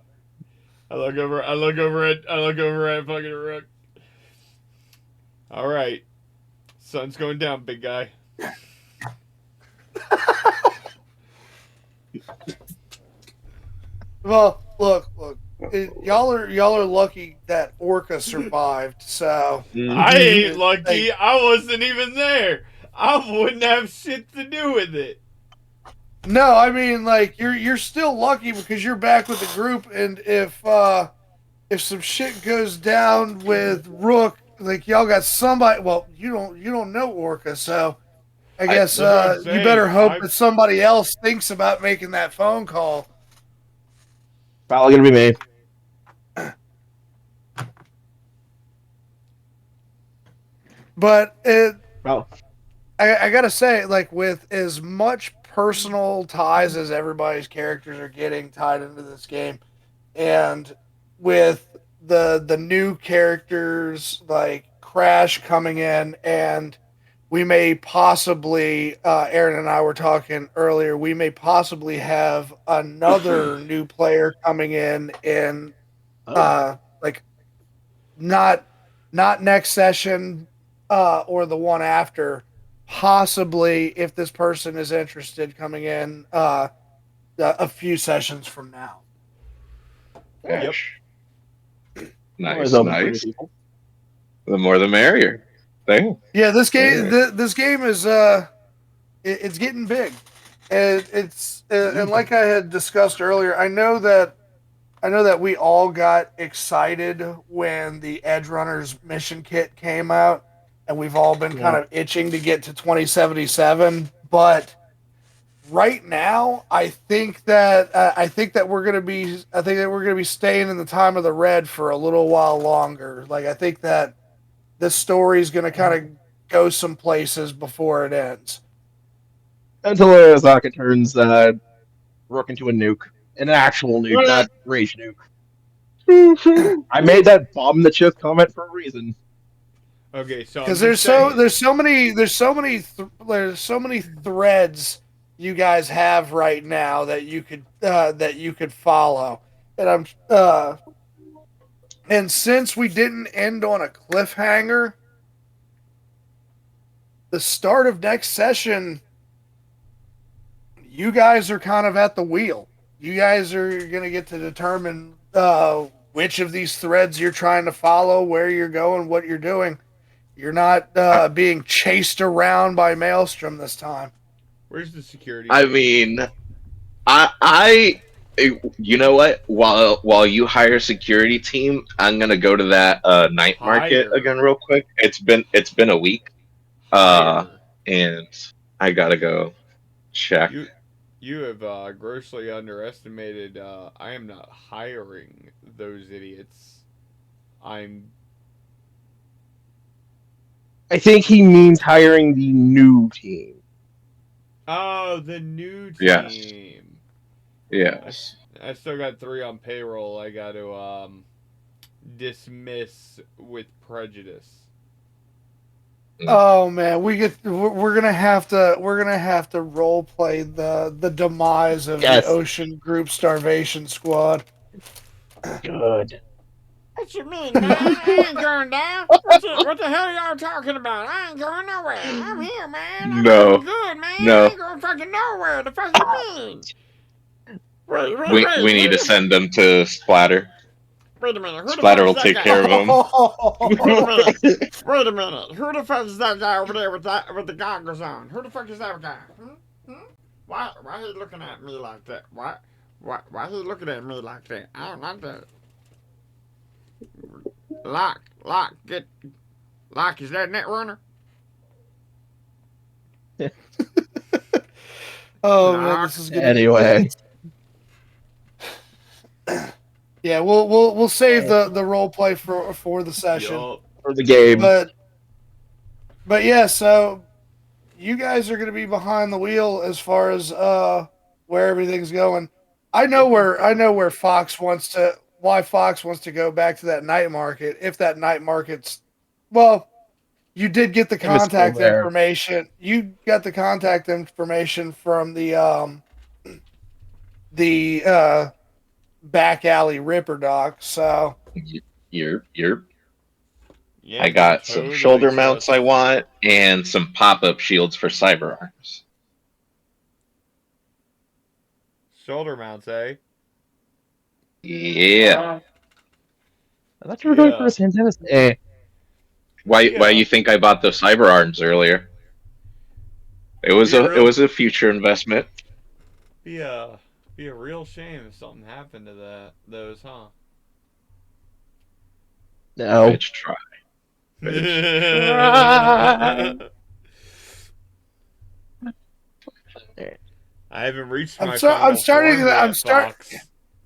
Speaker 1: I look over. I look over at fucking Rook. All right, sun's going down, big guy.
Speaker 2: Well, look. Y'all are lucky that Orca survived. So
Speaker 1: I ain't
Speaker 2: Like-
Speaker 1: lucky. I wasn't even there. I wouldn't have shit to do with it.
Speaker 2: no, I mean like you're still lucky because you're back with the group, and if some shit goes down with Rook, like y'all got somebody. Well, you don't know Orca, so I guess
Speaker 1: That's what I'm
Speaker 2: you
Speaker 1: saying.
Speaker 2: better hope that somebody else thinks about making that phone call.
Speaker 3: Probably gonna be me.
Speaker 2: But
Speaker 3: Well,
Speaker 2: I gotta say, like with as much personal ties as everybody's characters are getting tied into this game, and with the new characters like Crash coming in, and we may possibly Aaron and I were talking earlier, we may possibly have another new player coming in like not next session or the one after, possibly if this person is interested coming in a few sessions from now.
Speaker 1: Yep.
Speaker 4: Nice,
Speaker 3: open for new
Speaker 4: nice.
Speaker 3: people.
Speaker 4: The more the merrier. Thing.
Speaker 2: Yeah, this game
Speaker 4: Yeah.
Speaker 2: this game is it's getting big. And it's and like I had discussed earlier, I know that we all got excited when the Edge Runners mission kit came out, and we've all been kind of itching to get to 2077. But right now, I think that we're gonna be staying in the time of the Red for a little while longer. Like I think that this story is gonna kind of go some places before it ends.
Speaker 3: Until Arasaka turns Rook into a nuke. An actual nuke, not rage nuke. I made that bomb the chest comment for a reason.
Speaker 1: Okay, so
Speaker 2: Because
Speaker 1: I'm just saying.
Speaker 2: there's so many threads you guys have right now that you could follow, and and since we didn't end on a cliffhanger, the start of next session, you guys are kind of at the wheel. You guys are gonna get to determine which of these threads you're trying to follow, where you're going, what you're doing. You're not being chased around by Maelstrom this time.
Speaker 1: Where's the security?
Speaker 4: I mean, you know what? While you hire security team, I'm gonna go to that night market
Speaker 1: Hire.
Speaker 4: again real quick. It's been a week,
Speaker 1: Hire.
Speaker 4: and I gotta go check.
Speaker 1: You have grossly underestimated. I am not hiring those idiots. I'm.
Speaker 3: I think he means hiring the new team.
Speaker 1: Oh, the new
Speaker 4: Yes.
Speaker 1: team.
Speaker 4: Yes.
Speaker 1: I still got 3 on payroll. I got to dismiss with prejudice.
Speaker 2: Oh man, we're gonna have to role play the demise of
Speaker 3: Yes.
Speaker 2: the Ocean Group Starvation Squad.
Speaker 3: Good.
Speaker 6: What you mean, man? I ain't going down. What the hell y'all talking about? I ain't going nowhere. I'm here, man. I'm
Speaker 4: No.
Speaker 6: doing good, man.
Speaker 4: No.
Speaker 6: I ain't going fucking nowhere. The fuck you mean? Wait,
Speaker 4: We need to send them to Splatter.
Speaker 6: Wait a minute. Who the
Speaker 4: Splatter
Speaker 6: fuck
Speaker 4: will
Speaker 6: is
Speaker 4: take
Speaker 6: that
Speaker 4: care
Speaker 6: guy?
Speaker 4: of them.
Speaker 6: Wait a minute. Who the fuck is that guy over there with the goggles on? Who the fuck is that guy? Why he looking at me like that? Why he looking at me like that? I don't like that. Lock, is that net runner?
Speaker 2: Oh man, this is gonna
Speaker 3: Anyway,
Speaker 2: yeah. We'll save the role play for the session.
Speaker 1: Yup.
Speaker 3: for the game.
Speaker 2: But yeah, so you guys are going to be behind the wheel as far as where everything's going. I know where Fox wants to go back to that night market. If that night market's, well, You did get the
Speaker 3: Tim is still
Speaker 2: contact
Speaker 3: there.
Speaker 2: information. You got the contact information from the back alley Ripper Doc. So
Speaker 4: You're.
Speaker 1: Yeah,
Speaker 4: I
Speaker 1: you can
Speaker 4: got some
Speaker 1: totally
Speaker 4: shoulder mounts
Speaker 1: trust.
Speaker 4: I want and some pop-up shields for cyber arms.
Speaker 1: Shoulder mounts, eh?
Speaker 4: Yeah.
Speaker 3: I thought you were going for
Speaker 1: Yeah.
Speaker 3: a Santanis. Eh.
Speaker 4: Why
Speaker 1: Yeah.
Speaker 4: you think I bought those cyber arms earlier?
Speaker 1: Be a
Speaker 4: It
Speaker 1: real
Speaker 4: was a future investment.
Speaker 1: be a be a real shame if something happened to those, huh?
Speaker 3: No.
Speaker 4: Bitch, try. Bitch, try.
Speaker 1: I haven't reached
Speaker 2: I'm
Speaker 1: my
Speaker 2: so I'm
Speaker 1: final
Speaker 2: starting
Speaker 1: form
Speaker 2: to
Speaker 1: yet, Fox.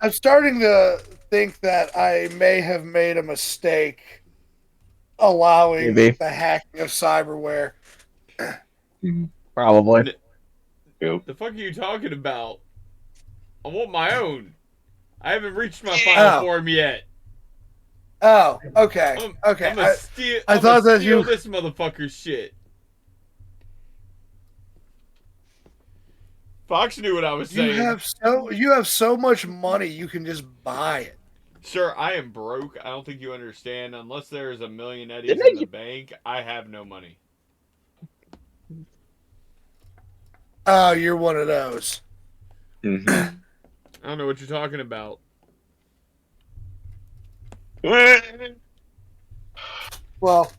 Speaker 2: I'm starting to think that I may have made a mistake allowing
Speaker 3: Maybe.
Speaker 2: the hacking of cyberware.
Speaker 3: Probably.
Speaker 4: Yep.
Speaker 1: The fuck are you talking about? I want my own. I haven't reached my final
Speaker 2: Oh,
Speaker 1: form yet.
Speaker 2: oh, okay, okay.
Speaker 1: I'm gonna steal.
Speaker 2: I
Speaker 1: I'm gonna
Speaker 2: thought that
Speaker 1: steal
Speaker 2: you
Speaker 1: this motherfucker's shit. Fox knew what I was saying.
Speaker 2: you have so much money you can just buy it.
Speaker 1: Sir, I am broke. I don't think you understand. Unless there is a million eddies
Speaker 3: Didn't
Speaker 1: in the
Speaker 3: I?
Speaker 1: bank, I have no money.
Speaker 2: Oh, you're one of those.
Speaker 4: Mm-hmm.
Speaker 1: I don't know what you're talking about.
Speaker 2: Well,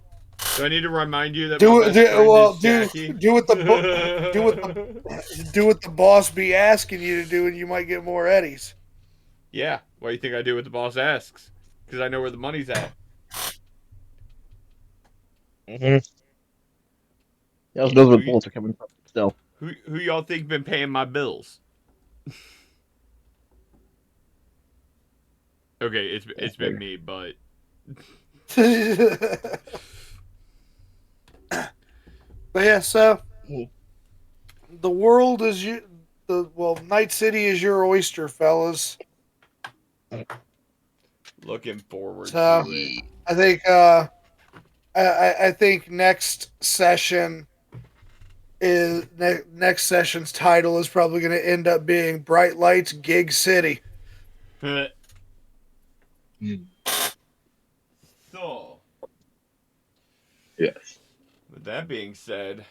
Speaker 1: Do I need to remind you that my
Speaker 2: do
Speaker 1: best friend
Speaker 2: well
Speaker 1: is Jackie?
Speaker 2: do what the boss be asking you to do, and you might get more eddies.
Speaker 1: Yeah. Why do you think I do what the boss asks? Because I know where the money's at.
Speaker 3: Mm-hmm. Else knows where the bullets are coming from. Still.
Speaker 1: Who y'all think been paying my bills? Okay, it's been me, but
Speaker 2: But yeah, so the world is Night City is your oyster, fellas.
Speaker 1: looking forward
Speaker 2: So
Speaker 1: to it.
Speaker 2: I think I think next session's title is probably going to end up being Bright Lights Gig City.
Speaker 1: So,
Speaker 4: Yes.
Speaker 1: with that being said,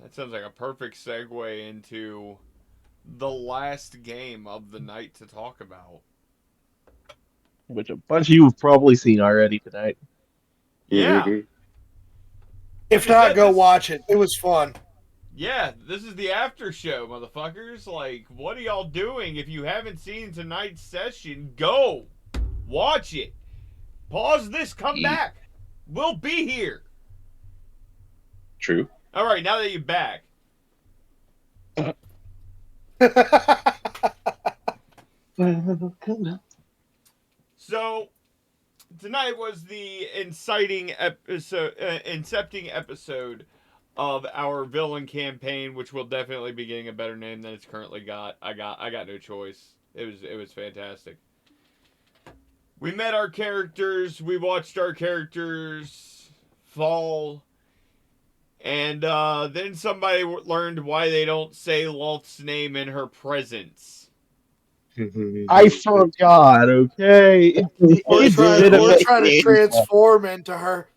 Speaker 1: that sounds like a perfect segue into the last game of the night to talk about.
Speaker 3: Which a bunch of you have probably seen already tonight.
Speaker 1: Yeah.
Speaker 2: If
Speaker 1: Like I
Speaker 2: not,
Speaker 1: said,
Speaker 2: go watch it. It was fun.
Speaker 1: Yeah, this is the after show, motherfuckers. Like, what are y'all doing? If you haven't seen tonight's session, go watch it. Pause this, come back. We'll be here.
Speaker 4: True.
Speaker 1: All right, now that you're back. So, tonight was the incepting episode of our villain campaign, which will definitely be getting a better name than it's currently got. I got no choice. It was fantastic. We met our characters. We watched our characters fall. And then somebody learned why they don't say Lolth's name in her presence.
Speaker 3: I forgot, okay?
Speaker 2: Or
Speaker 3: It
Speaker 2: try
Speaker 3: did
Speaker 2: to transform into her.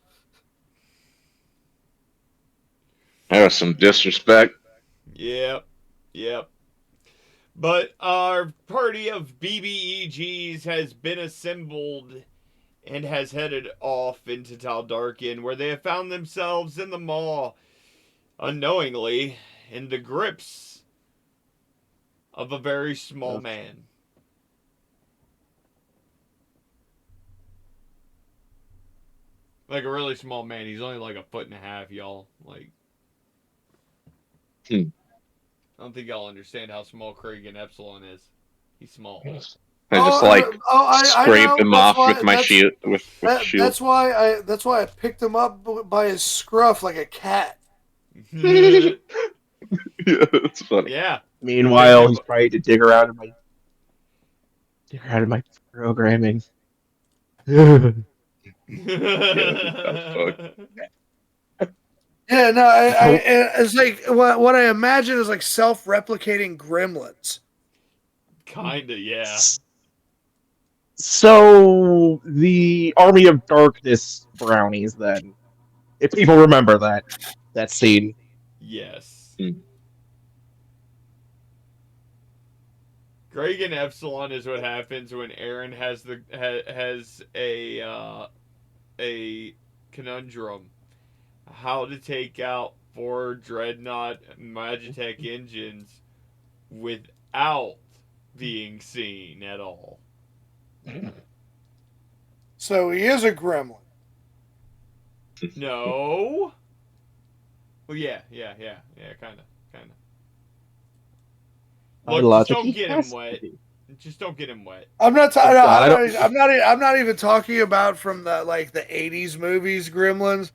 Speaker 4: That was some disrespect.
Speaker 1: Yep. But our party of BBEGs has been assembled and has headed off into Taldarkin, where they have found themselves in the mall, unknowingly, in the grips of a very small man. Like a really small man. He's only like 1.5 feet, y'all. Like, I don't think y'all understand how small Kragan Epsilon is. He's small.
Speaker 4: I just scrape
Speaker 2: know.
Speaker 4: him
Speaker 2: That's
Speaker 4: off
Speaker 2: why,
Speaker 4: with my shield with the shield.
Speaker 2: That's why I picked him up by his scruff like a cat.
Speaker 4: Yeah, that's funny.
Speaker 1: Yeah.
Speaker 3: Meanwhile, he's trying to dig around in my programming.
Speaker 4: Yeah, that's fuck.
Speaker 2: Yeah, no, it's like what I imagine is like self-replicating gremlins.
Speaker 1: Kinda, yeah.
Speaker 3: So the Army of Darkness brownies, then, if people remember that scene.
Speaker 1: Yes.
Speaker 4: Mm.
Speaker 1: Greg and Epsilon is what happens when Aaron has has a conundrum: how to take out 4 Dreadnought Magitech engines without being seen at all.
Speaker 2: So he is a gremlin.
Speaker 1: No. Well, yeah, kind of.
Speaker 3: By
Speaker 1: Look, just
Speaker 3: logic,
Speaker 1: don't
Speaker 3: he
Speaker 1: get him
Speaker 3: has to
Speaker 1: wet.
Speaker 3: be.
Speaker 1: Just don't get him wet.
Speaker 2: I'm not.
Speaker 3: Oh God, I don't.
Speaker 2: I'm not even talking about from the like the '80s movies Gremlins.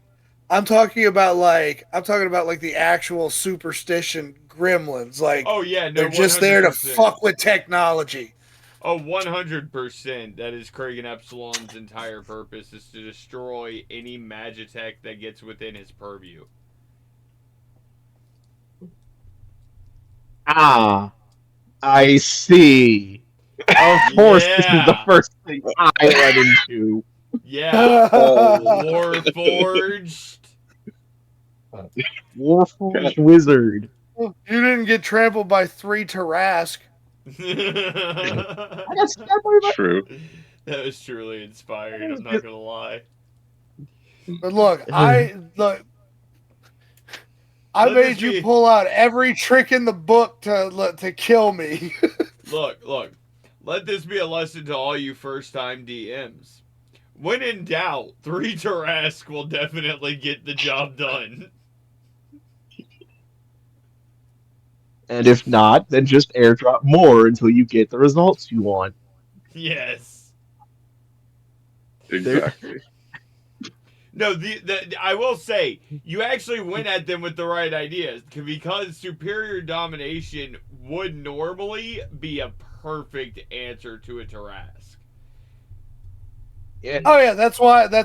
Speaker 2: I'm talking about like the actual superstition Gremlins. Like
Speaker 1: Oh yeah, no,
Speaker 2: they're
Speaker 1: one
Speaker 2: just there
Speaker 1: hundred
Speaker 2: to
Speaker 1: percent.
Speaker 2: fuck with technology.
Speaker 1: Oh, 100%. That is Craig and Epsilon's entire purpose is to destroy any Magitech that gets within his purview.
Speaker 3: Ah, I see. Of course, this is the
Speaker 1: Yeah.
Speaker 3: first thing I run into.
Speaker 1: Yeah.
Speaker 4: Oh,
Speaker 1: Warforged.
Speaker 3: Warforged Wizard.
Speaker 2: You didn't get trampled by 3 Tarask.
Speaker 3: I got stabbed by my.
Speaker 4: true.
Speaker 1: That was truly inspired,
Speaker 3: That was
Speaker 1: I'm not gonna lie.
Speaker 2: But look, I
Speaker 1: Let this
Speaker 2: made you
Speaker 1: be
Speaker 2: pull out every trick in the book to kill me.
Speaker 1: look. Let this be a lesson to all you first time DMs. When in doubt, 3 Tarask will definitely get the job done.
Speaker 3: And if not, then just airdrop more until you get the results you want.
Speaker 1: Yes.
Speaker 3: There,
Speaker 4: Exactly.
Speaker 1: No, I will say you actually went at them with the right ideas because superior domination would normally be a perfect answer to a Tarask.
Speaker 3: yeah.
Speaker 2: Oh yeah, that's why they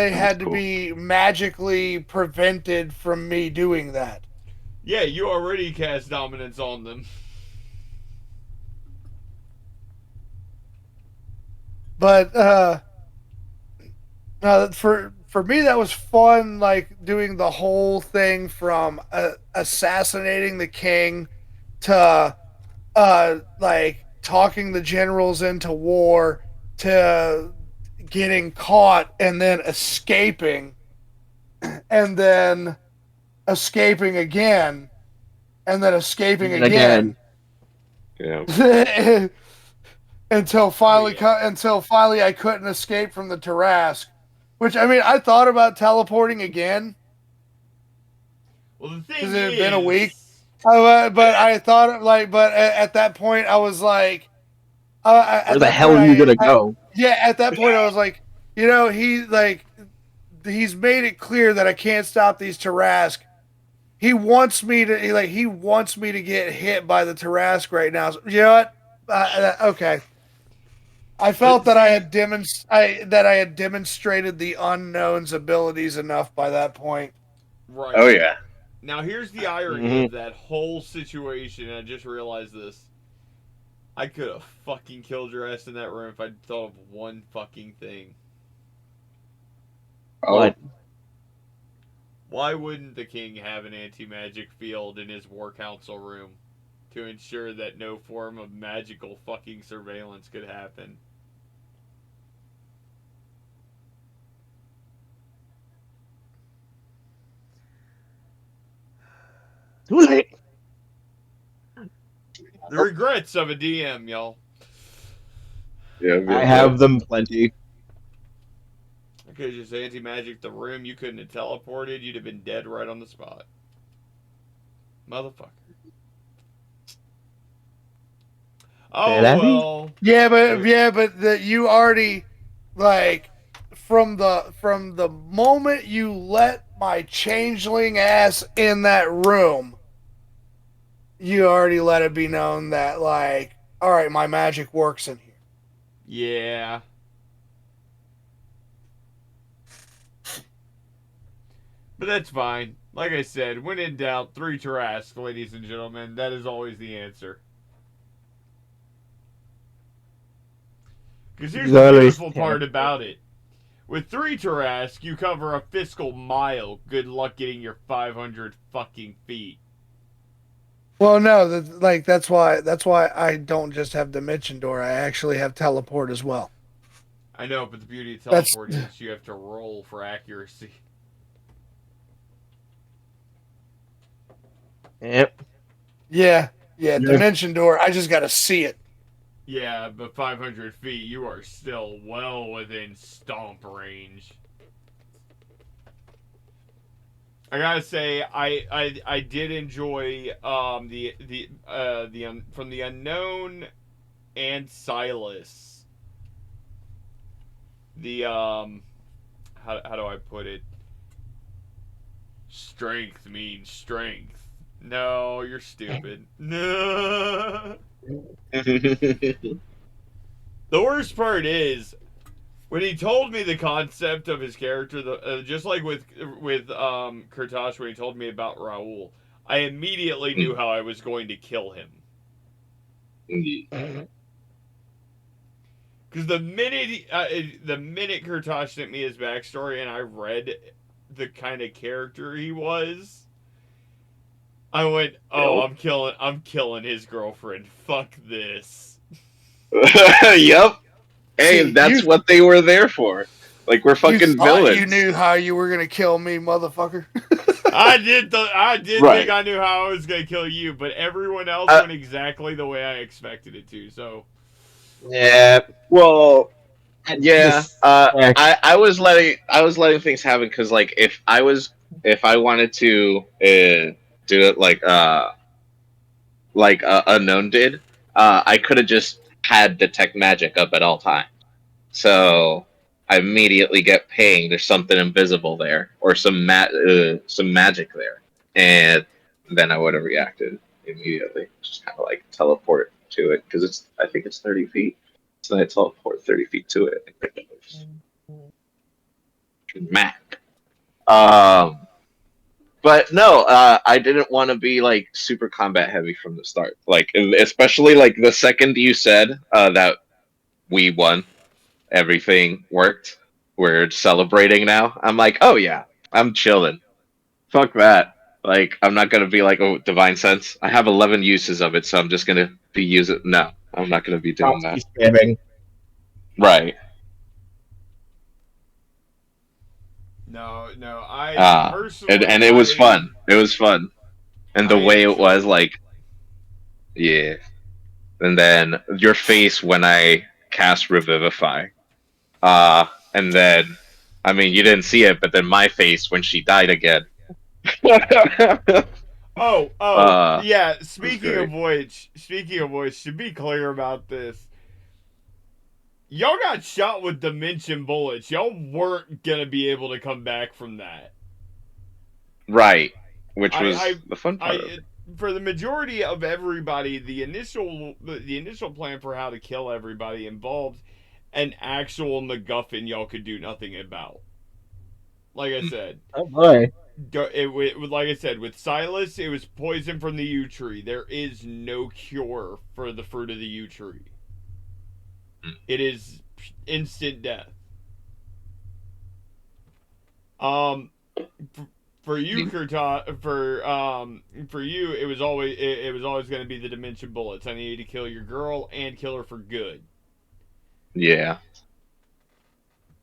Speaker 4: That's
Speaker 2: had to
Speaker 4: cool.
Speaker 2: be magically prevented from me doing that.
Speaker 1: Yeah, you already cast dominance on them.
Speaker 2: But for me that was fun, like doing the whole thing from assassinating the king to like talking the generals into war to getting caught and then escaping and then escaping again and then escaping
Speaker 3: And again,
Speaker 2: again
Speaker 4: Yeah.
Speaker 1: Oh yeah.
Speaker 2: until finally I couldn't escape from the Tarask. Which I mean, I thought about teleporting again
Speaker 1: Well, the
Speaker 2: because
Speaker 1: thing
Speaker 2: it had been a week.
Speaker 1: is,
Speaker 2: But I thought like, but at that point I was like,
Speaker 3: where
Speaker 2: at
Speaker 3: the
Speaker 2: that
Speaker 3: hell
Speaker 2: point
Speaker 3: are you gonna go?
Speaker 2: yeah, at that point I was like, he's made it clear that I can't stop these Tarask. He wants me to get hit by the Tarask right now. So, you know what? Okay. I felt
Speaker 1: but
Speaker 2: that
Speaker 1: see,
Speaker 2: I had demonstrated the unknown's abilities enough by that point.
Speaker 1: right.
Speaker 4: Oh yeah.
Speaker 1: Now here's the irony
Speaker 3: Hmm.
Speaker 1: of that whole situation. I just realized this. I could have fucking killed your ass in that room if I'd thought of one fucking thing.
Speaker 4: Oh,
Speaker 3: What?
Speaker 1: Why wouldn't the king have an anti-magic field in his war council room to ensure that no form of magical fucking surveillance could happen?
Speaker 3: Too late.
Speaker 1: The regrets of a DM, y'all.
Speaker 4: yeah,
Speaker 3: I
Speaker 4: yeah, yeah.
Speaker 3: have them plenty.
Speaker 1: I could have just anti-magic the room. You couldn't have teleported. You'd have been dead right on the spot. Motherfucker.
Speaker 3: Say
Speaker 1: Oh
Speaker 3: that again?
Speaker 1: well.
Speaker 2: Yeah, but that you already like from the moment you let my changeling ass in that room, you already let it be known that like, all right, my magic works in here.
Speaker 1: Yeah. But that's fine. Like I said, when in doubt, 3 Trask, ladies and gentlemen. That is always the answer. Because here's the beautiful part about it. With 3 Trask, you cover a fiscal mile. Good luck getting your 500 fucking feet.
Speaker 2: Well, no, that's why I don't just have Dimension Door. I actually have Teleport as well.
Speaker 1: I know, but the beauty of
Speaker 2: That's-
Speaker 1: teleport is you have to roll for accuracy.
Speaker 3: Yep.
Speaker 2: Yeah, Dimension Door. I just got to see it.
Speaker 1: Yeah, but 500 feet, you are still well within stomp range. I gotta say, I did enjoy from the Unknown and Silas. The how do I put it? Strength means strength. No, you're stupid. No. The worst part is when he told me the concept of his character, just like with Kurtosh when he told me about Raul, I immediately knew how I was going to kill him. Because the minute Kurtosh sent me his backstory and I read the kind of character he was, I went, "Oh, I'm killing his girlfriend. Fuck this."
Speaker 4: Yep. Hey,
Speaker 2: See,
Speaker 4: that's what they were there for. Like we're fucking villains.
Speaker 2: You knew how you were gonna kill me, motherfucker.
Speaker 1: I did think I knew how I was gonna kill you, but everyone else went exactly the way I expected it to. So
Speaker 3: Yeah.
Speaker 4: Well, yeah. I was letting things happen because like if I wanted to do it like Unknown did, I could have just had detect magic up at all times. So I immediately get ping. There's something invisible there, or some magic there, and then I would have reacted immediately. Just kind of like teleport to it because I think it's 30 feet, so I teleport 30 feet to it. Map. But no, I didn't want to be like super combat heavy from the start. Like especially like the second you said that we won, everything worked. We're celebrating now. I'm like, oh yeah, I'm chilling. Fuck that. Like I'm not gonna be like, oh, divine sense. I have 11 uses of it, so I'm just gonna be using. No, I'm not gonna be doing that.
Speaker 3: Spamming.
Speaker 4: Right.
Speaker 1: no, I personally
Speaker 4: and it was fun. It was fun, and the way it was like, yeah. And then your face when I cast Revivify. And then, I mean, you didn't see it, but then my face when she died again.
Speaker 1: Yeah. Speaking of which, to be clear about this, y'all got shot with dimension bullets. Y'all weren't gonna be able to come back from that.
Speaker 4: Right, which was the fun part of it.
Speaker 1: For the majority of everybody, the initial plan for how to kill everybody involved an actual MacGuffin y'all could do nothing about. Like I said.
Speaker 3: Oh boy.
Speaker 1: Like I said, with Silas, it was poison from the yew tree. There is no cure for the fruit of the yew tree. It is instant death. For you, Kurta, for you, it was always going to be the dimension bullets. I needed to kill your girl and kill her for good.
Speaker 4: Yeah.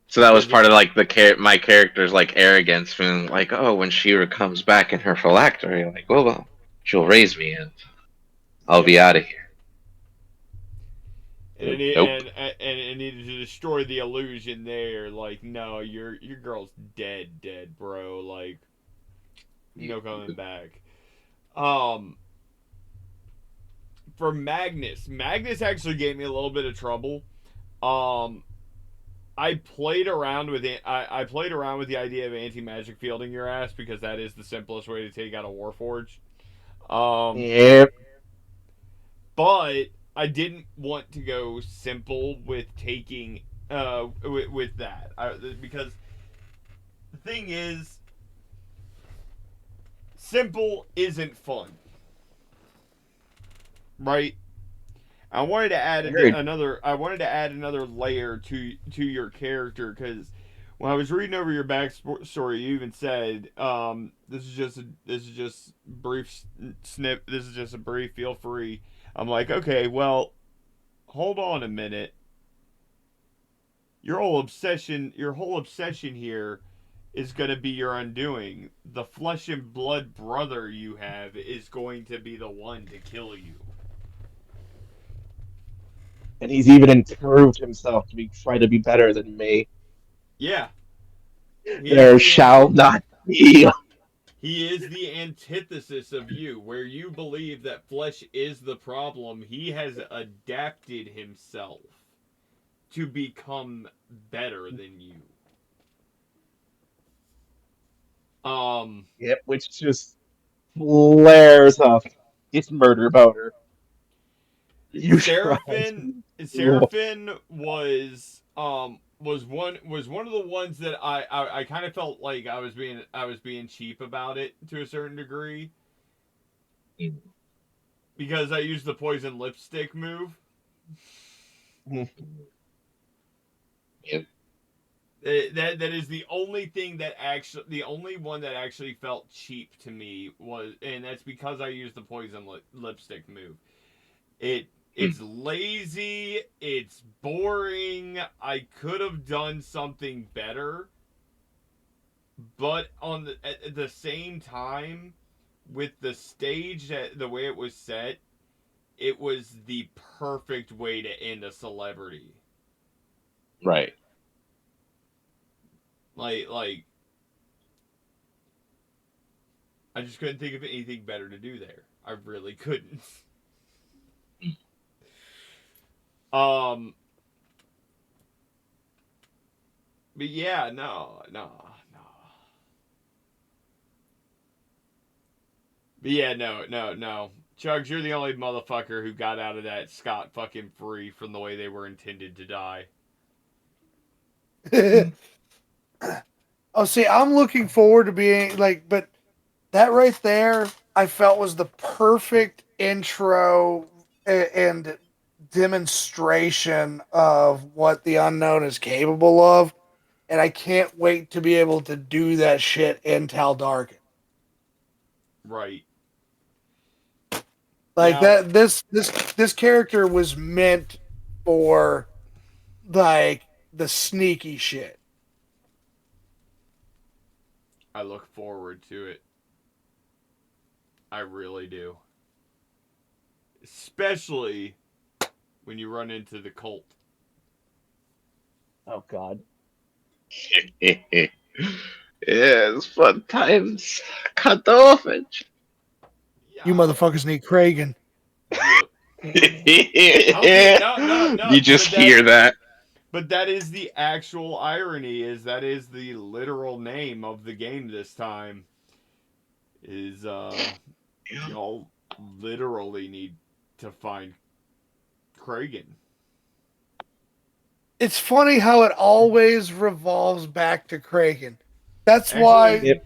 Speaker 4: So that was part of like my character's like arrogance, feeling like, oh, when Shira comes back in her phylactery, like, well, she'll raise me and I'll be out of here.
Speaker 1: And it needed to destroy the illusion there. Like, no, your girl's dead, bro. Like, no coming back. For Magnus actually gave me a little bit of trouble. I played around with it. I played around with the idea of anti-magic fielding your ass because that is the simplest way to take out a Warforged.
Speaker 3: Yep.
Speaker 1: But I didn't want to go simple with taking with that because the thing is, simple isn't fun, right? I wanted to add
Speaker 3: Agreed.
Speaker 1: another. I wanted to add another layer to your character because when I was reading over your backstory, you even said, this is just brief snip. This is just a brief. Feel free. I'm like, okay, well, hold on a minute. Your whole obsession here is going to be your undoing. The flesh and blood brother you have is going to be the one to kill you.
Speaker 3: And he's even improved himself to try to be better than me.
Speaker 1: Yeah, he is
Speaker 3: There
Speaker 1: the
Speaker 3: shall not be.
Speaker 1: he is the antithesis of you, where you believe that flesh is the problem. He has adapted himself to become better than you.
Speaker 3: Yep, which just flares up. It's murder boner. You tried
Speaker 1: Seraphin
Speaker 3: to.
Speaker 1: Seraphin was one of the ones that I kind of felt like I was being cheap about it to a certain degree because I used the poison lipstick move.
Speaker 4: Yep.
Speaker 1: That is the only thing that actually the only one that actually felt cheap to me was, and that's because I used the poison lipstick move. It's lazy, it's boring. I could have done something better, but at the same time, with the stage the way it was set, it was the perfect way to end a celebrity.
Speaker 4: Right.
Speaker 1: Like I just couldn't think of anything better to do there. I really couldn't. Um, but yeah, no. But yeah, no. Chugs, you're the only motherfucker who got out of that scot fucking free from the way they were intended to die.
Speaker 2: Oh, see, I'm looking forward to being like, but that right there, I felt was the perfect intro and demonstration of what the unknown is capable of. And I can't wait to be able to do that shit in Taldarkin.
Speaker 1: Right.
Speaker 2: Like
Speaker 1: Now,
Speaker 2: that, this character was meant for like the sneaky shit.
Speaker 1: I look forward to it. I really do. Especially when you run into the cult.
Speaker 3: Oh God.
Speaker 4: Yes, fun times. Cut the offense.
Speaker 2: You
Speaker 1: Yeah.
Speaker 2: motherfuckers need Kragan.
Speaker 1: Yep. I don't think no.
Speaker 4: You just hear that.
Speaker 1: But that is the actual irony. Is that is the literal name of the game this time? Is y'all literally need to find Kragan.
Speaker 2: It's funny how it always revolves back to Kragan. That's
Speaker 1: Actually,
Speaker 2: why.
Speaker 3: Yep.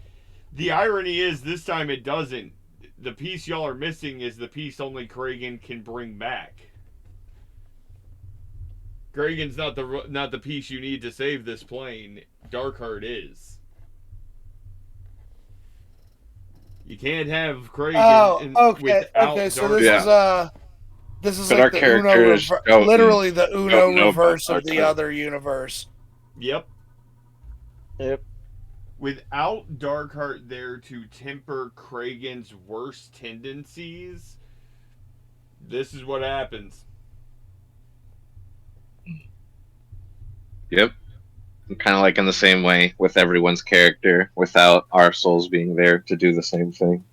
Speaker 1: the irony is this time it doesn't. The piece y'all are missing is the piece only Kragan can bring back. Kragan's not the piece you need to save this plane. Darkheart is. You can't have Kragan
Speaker 2: Oh, okay,
Speaker 1: without
Speaker 2: okay. So
Speaker 1: Darkheart.
Speaker 2: this is
Speaker 4: But our
Speaker 2: like the
Speaker 4: characters
Speaker 2: literally the Uno
Speaker 4: don't know about
Speaker 2: reverse of the
Speaker 4: Darkseid.
Speaker 2: other universe.
Speaker 1: Yep.
Speaker 3: Yep.
Speaker 1: Without Darkheart there to temper Kragan's worst tendencies, this is what happens.
Speaker 4: Yep. Kind of like in the same way with everyone's character, without our souls being there to do the same thing.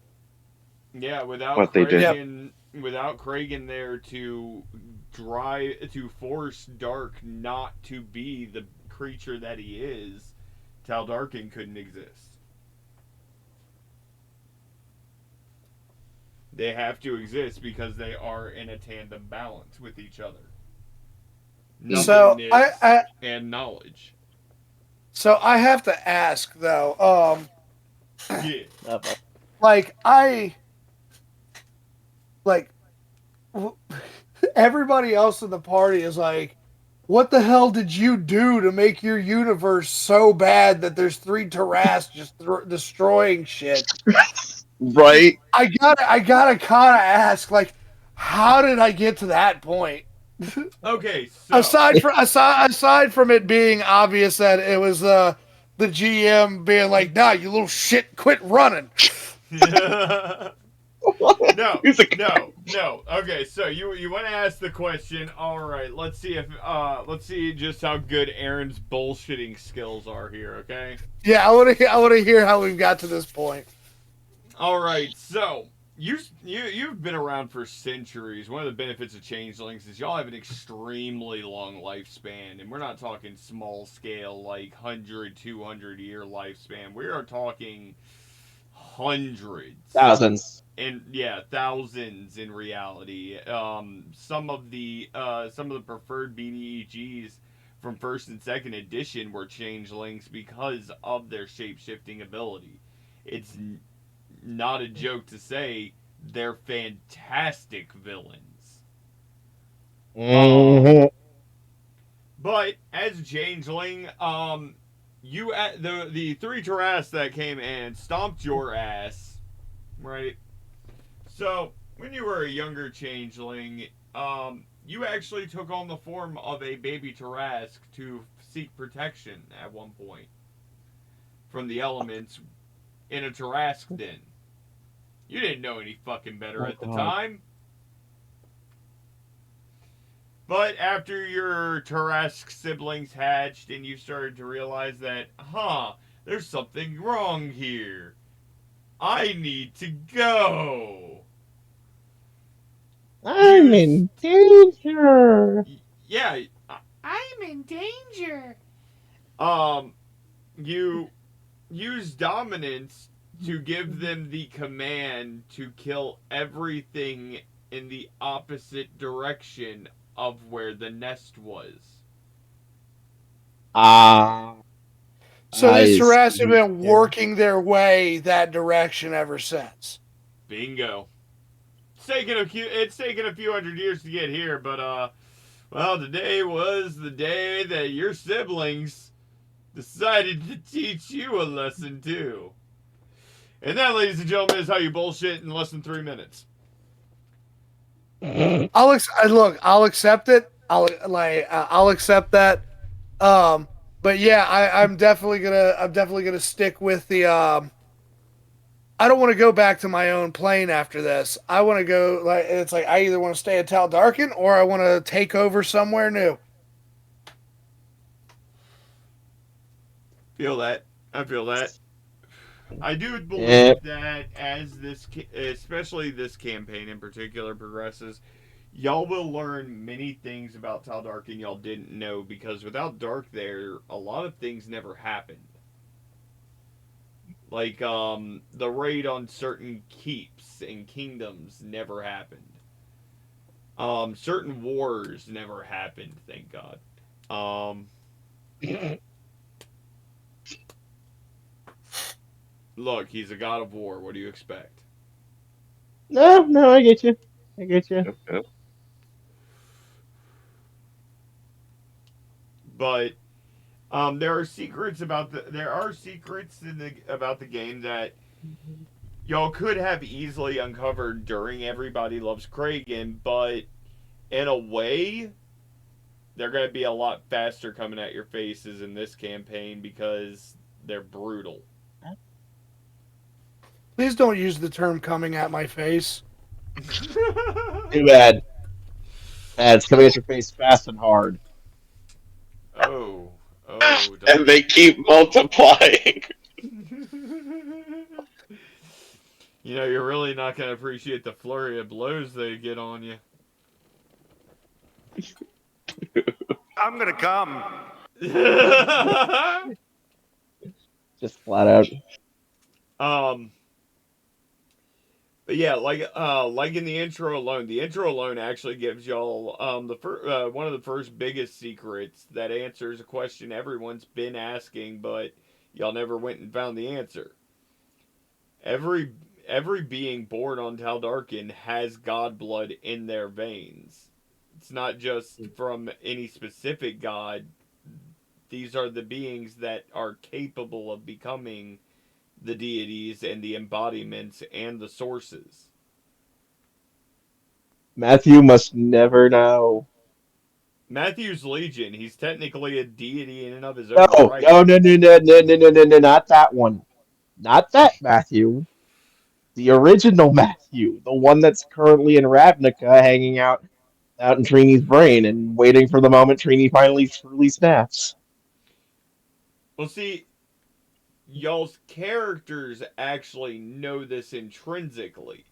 Speaker 1: Yeah,
Speaker 4: What they did.
Speaker 1: Without Kragan there to force Dark not to be the creature that he is, Taldarkin couldn't exist. They have to exist because they are in a tandem balance with each other.
Speaker 2: So
Speaker 1: Nothingness and knowledge.
Speaker 2: So I have to ask though.
Speaker 1: Yeah.
Speaker 2: like like everybody else in the party is like, what the hell did you do to make your universe so bad that there's three Tarrasques just destroying shit?
Speaker 3: Right?
Speaker 2: I gotta kind of ask, like, how did I get to that point?
Speaker 1: Okay, so
Speaker 2: Aside from it being obvious that it was the GM being like, "Nah, you little shit, quit running."
Speaker 1: no,
Speaker 3: He's a
Speaker 1: no. Okay, so you want to ask the question. All right, let's see just how good Aaron's bullshitting skills are here, okay?
Speaker 2: Yeah, I want to hear how we've got to this point.
Speaker 1: All right, so you've been around for centuries. One of the benefits of changelings is y'all have an extremely long lifespan, and we're not talking small scale like 100, 200 year lifespan. We are talking hundreds
Speaker 3: thousands.
Speaker 1: and yeah, thousands in reality. Some of the preferred BDEGs from first and second edition were changelings because of their shape shifting ability. It's not a joke to say they're fantastic villains. Um,
Speaker 3: Mm-hmm.
Speaker 1: but as a changeling, you at the three Tarrasques that came and stomped your ass, right? So when you were a younger changeling, you actually took on the form of a baby Tarrasque to seek protection at one point from the elements in a Tarrasque den. You didn't know any fucking better
Speaker 3: Oh,
Speaker 1: at the
Speaker 3: God.
Speaker 1: time. But after your Tarrasque siblings hatched and you started to realize that, there's something wrong here. I need to go.
Speaker 3: I'm
Speaker 1: Use,
Speaker 3: in danger.
Speaker 1: yeah,
Speaker 5: I'm in danger.
Speaker 1: um, you use dominance to give them the command to kill everything in the opposite direction of where the nest was.
Speaker 3: Ah,
Speaker 2: So these
Speaker 3: I
Speaker 2: Tarrasques have
Speaker 3: see.
Speaker 2: been
Speaker 3: Yeah.
Speaker 2: working their way that direction ever since.
Speaker 1: Bingo. It's taken a few hundred years to get here, but well, today was the day that your siblings decided to teach you a lesson too. And that, ladies and gentlemen, is how you bullshit in less than 3 minutes.
Speaker 2: Look. I'll accept it. I'll accept that. Um, but yeah, I'm definitely gonna stick with the. I don't want to go back to my own plane after this. I want to go like it's like I either want to stay at Tal Darkin or I want to take over somewhere new.
Speaker 1: Feel that? I feel that. I do
Speaker 3: Yeah.
Speaker 1: believe that as especially this campaign in particular, progresses, y'all will learn many things about Tal Darkin y'all didn't know because without Dark there, a lot of things never happened. Like the raid on certain keeps and kingdoms never happened. Certain wars never happened, thank God. Um, look, he's a god of war. What do you expect?
Speaker 3: No, no, I get you. I get you.
Speaker 4: Yep, yep.
Speaker 1: But there are secrets in the about the game that y'all could have easily uncovered during Everybody Loves Kragan, but in a way, they're going to be a lot faster coming at your faces in this campaign because they're brutal.
Speaker 2: Please don't use the term "coming at my face."
Speaker 3: Too bad. It's coming at your face fast and hard.
Speaker 1: oh, oh,
Speaker 4: And
Speaker 1: don't.
Speaker 4: they keep multiplying.
Speaker 1: You're really not going to appreciate the flurry of blows they get on you.
Speaker 6: I'm gonna come.
Speaker 3: Just flat out.
Speaker 1: um, but yeah, like in the intro alone actually gives y'all one of the first biggest secrets that answers a question everyone's been asking, but y'all never went and found the answer. Every every being born on Taldarkin has god blood in their veins. It's not just from any specific god. These are the beings that are capable of becoming the deities and the embodiments and the sources.
Speaker 3: Matthew must never know.
Speaker 1: Matthew's Legion, he's technically a deity in and of his
Speaker 3: No,
Speaker 1: own right.
Speaker 3: no, no, no, no, no, no, no, no, no, not that one. Not that Matthew. The original Matthew, the one that's currently in Ravnica, hanging out in Trini's brain and waiting for the moment Trini finally truly snaps.
Speaker 1: Well, see, y'all's characters actually know this intrinsically.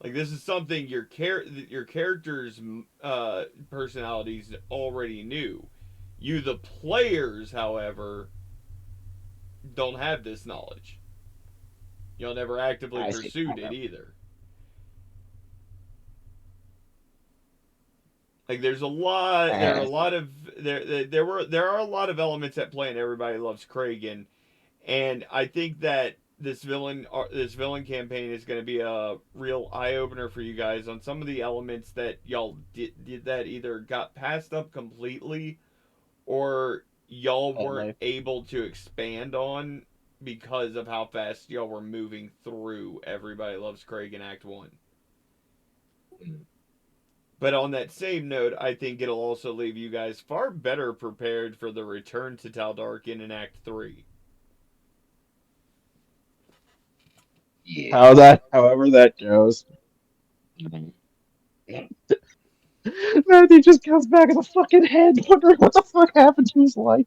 Speaker 1: Like this is something your characters' personalities already knew. You, the players, however, don't have this knowledge. Y'all never actively
Speaker 3: I see.
Speaker 1: pursued it either. Like there's a lot, there are a lot of there are a lot of elements at play in Everybody Loves Kragan, and I think that this villain campaign is going to be a real eye opener for you guys on some of the elements that y'all did that either got passed up completely or y'all weren't able to expand on because of how fast y'all were moving through Everybody Loves Kragan Act 1. But on that same note, I think it'll also leave you guys far better prepared for the return to Taldarkin in Act 3.
Speaker 3: Yeah. However that goes. Matthew just comes back as a fucking head, wondering what the fuck happened to his life.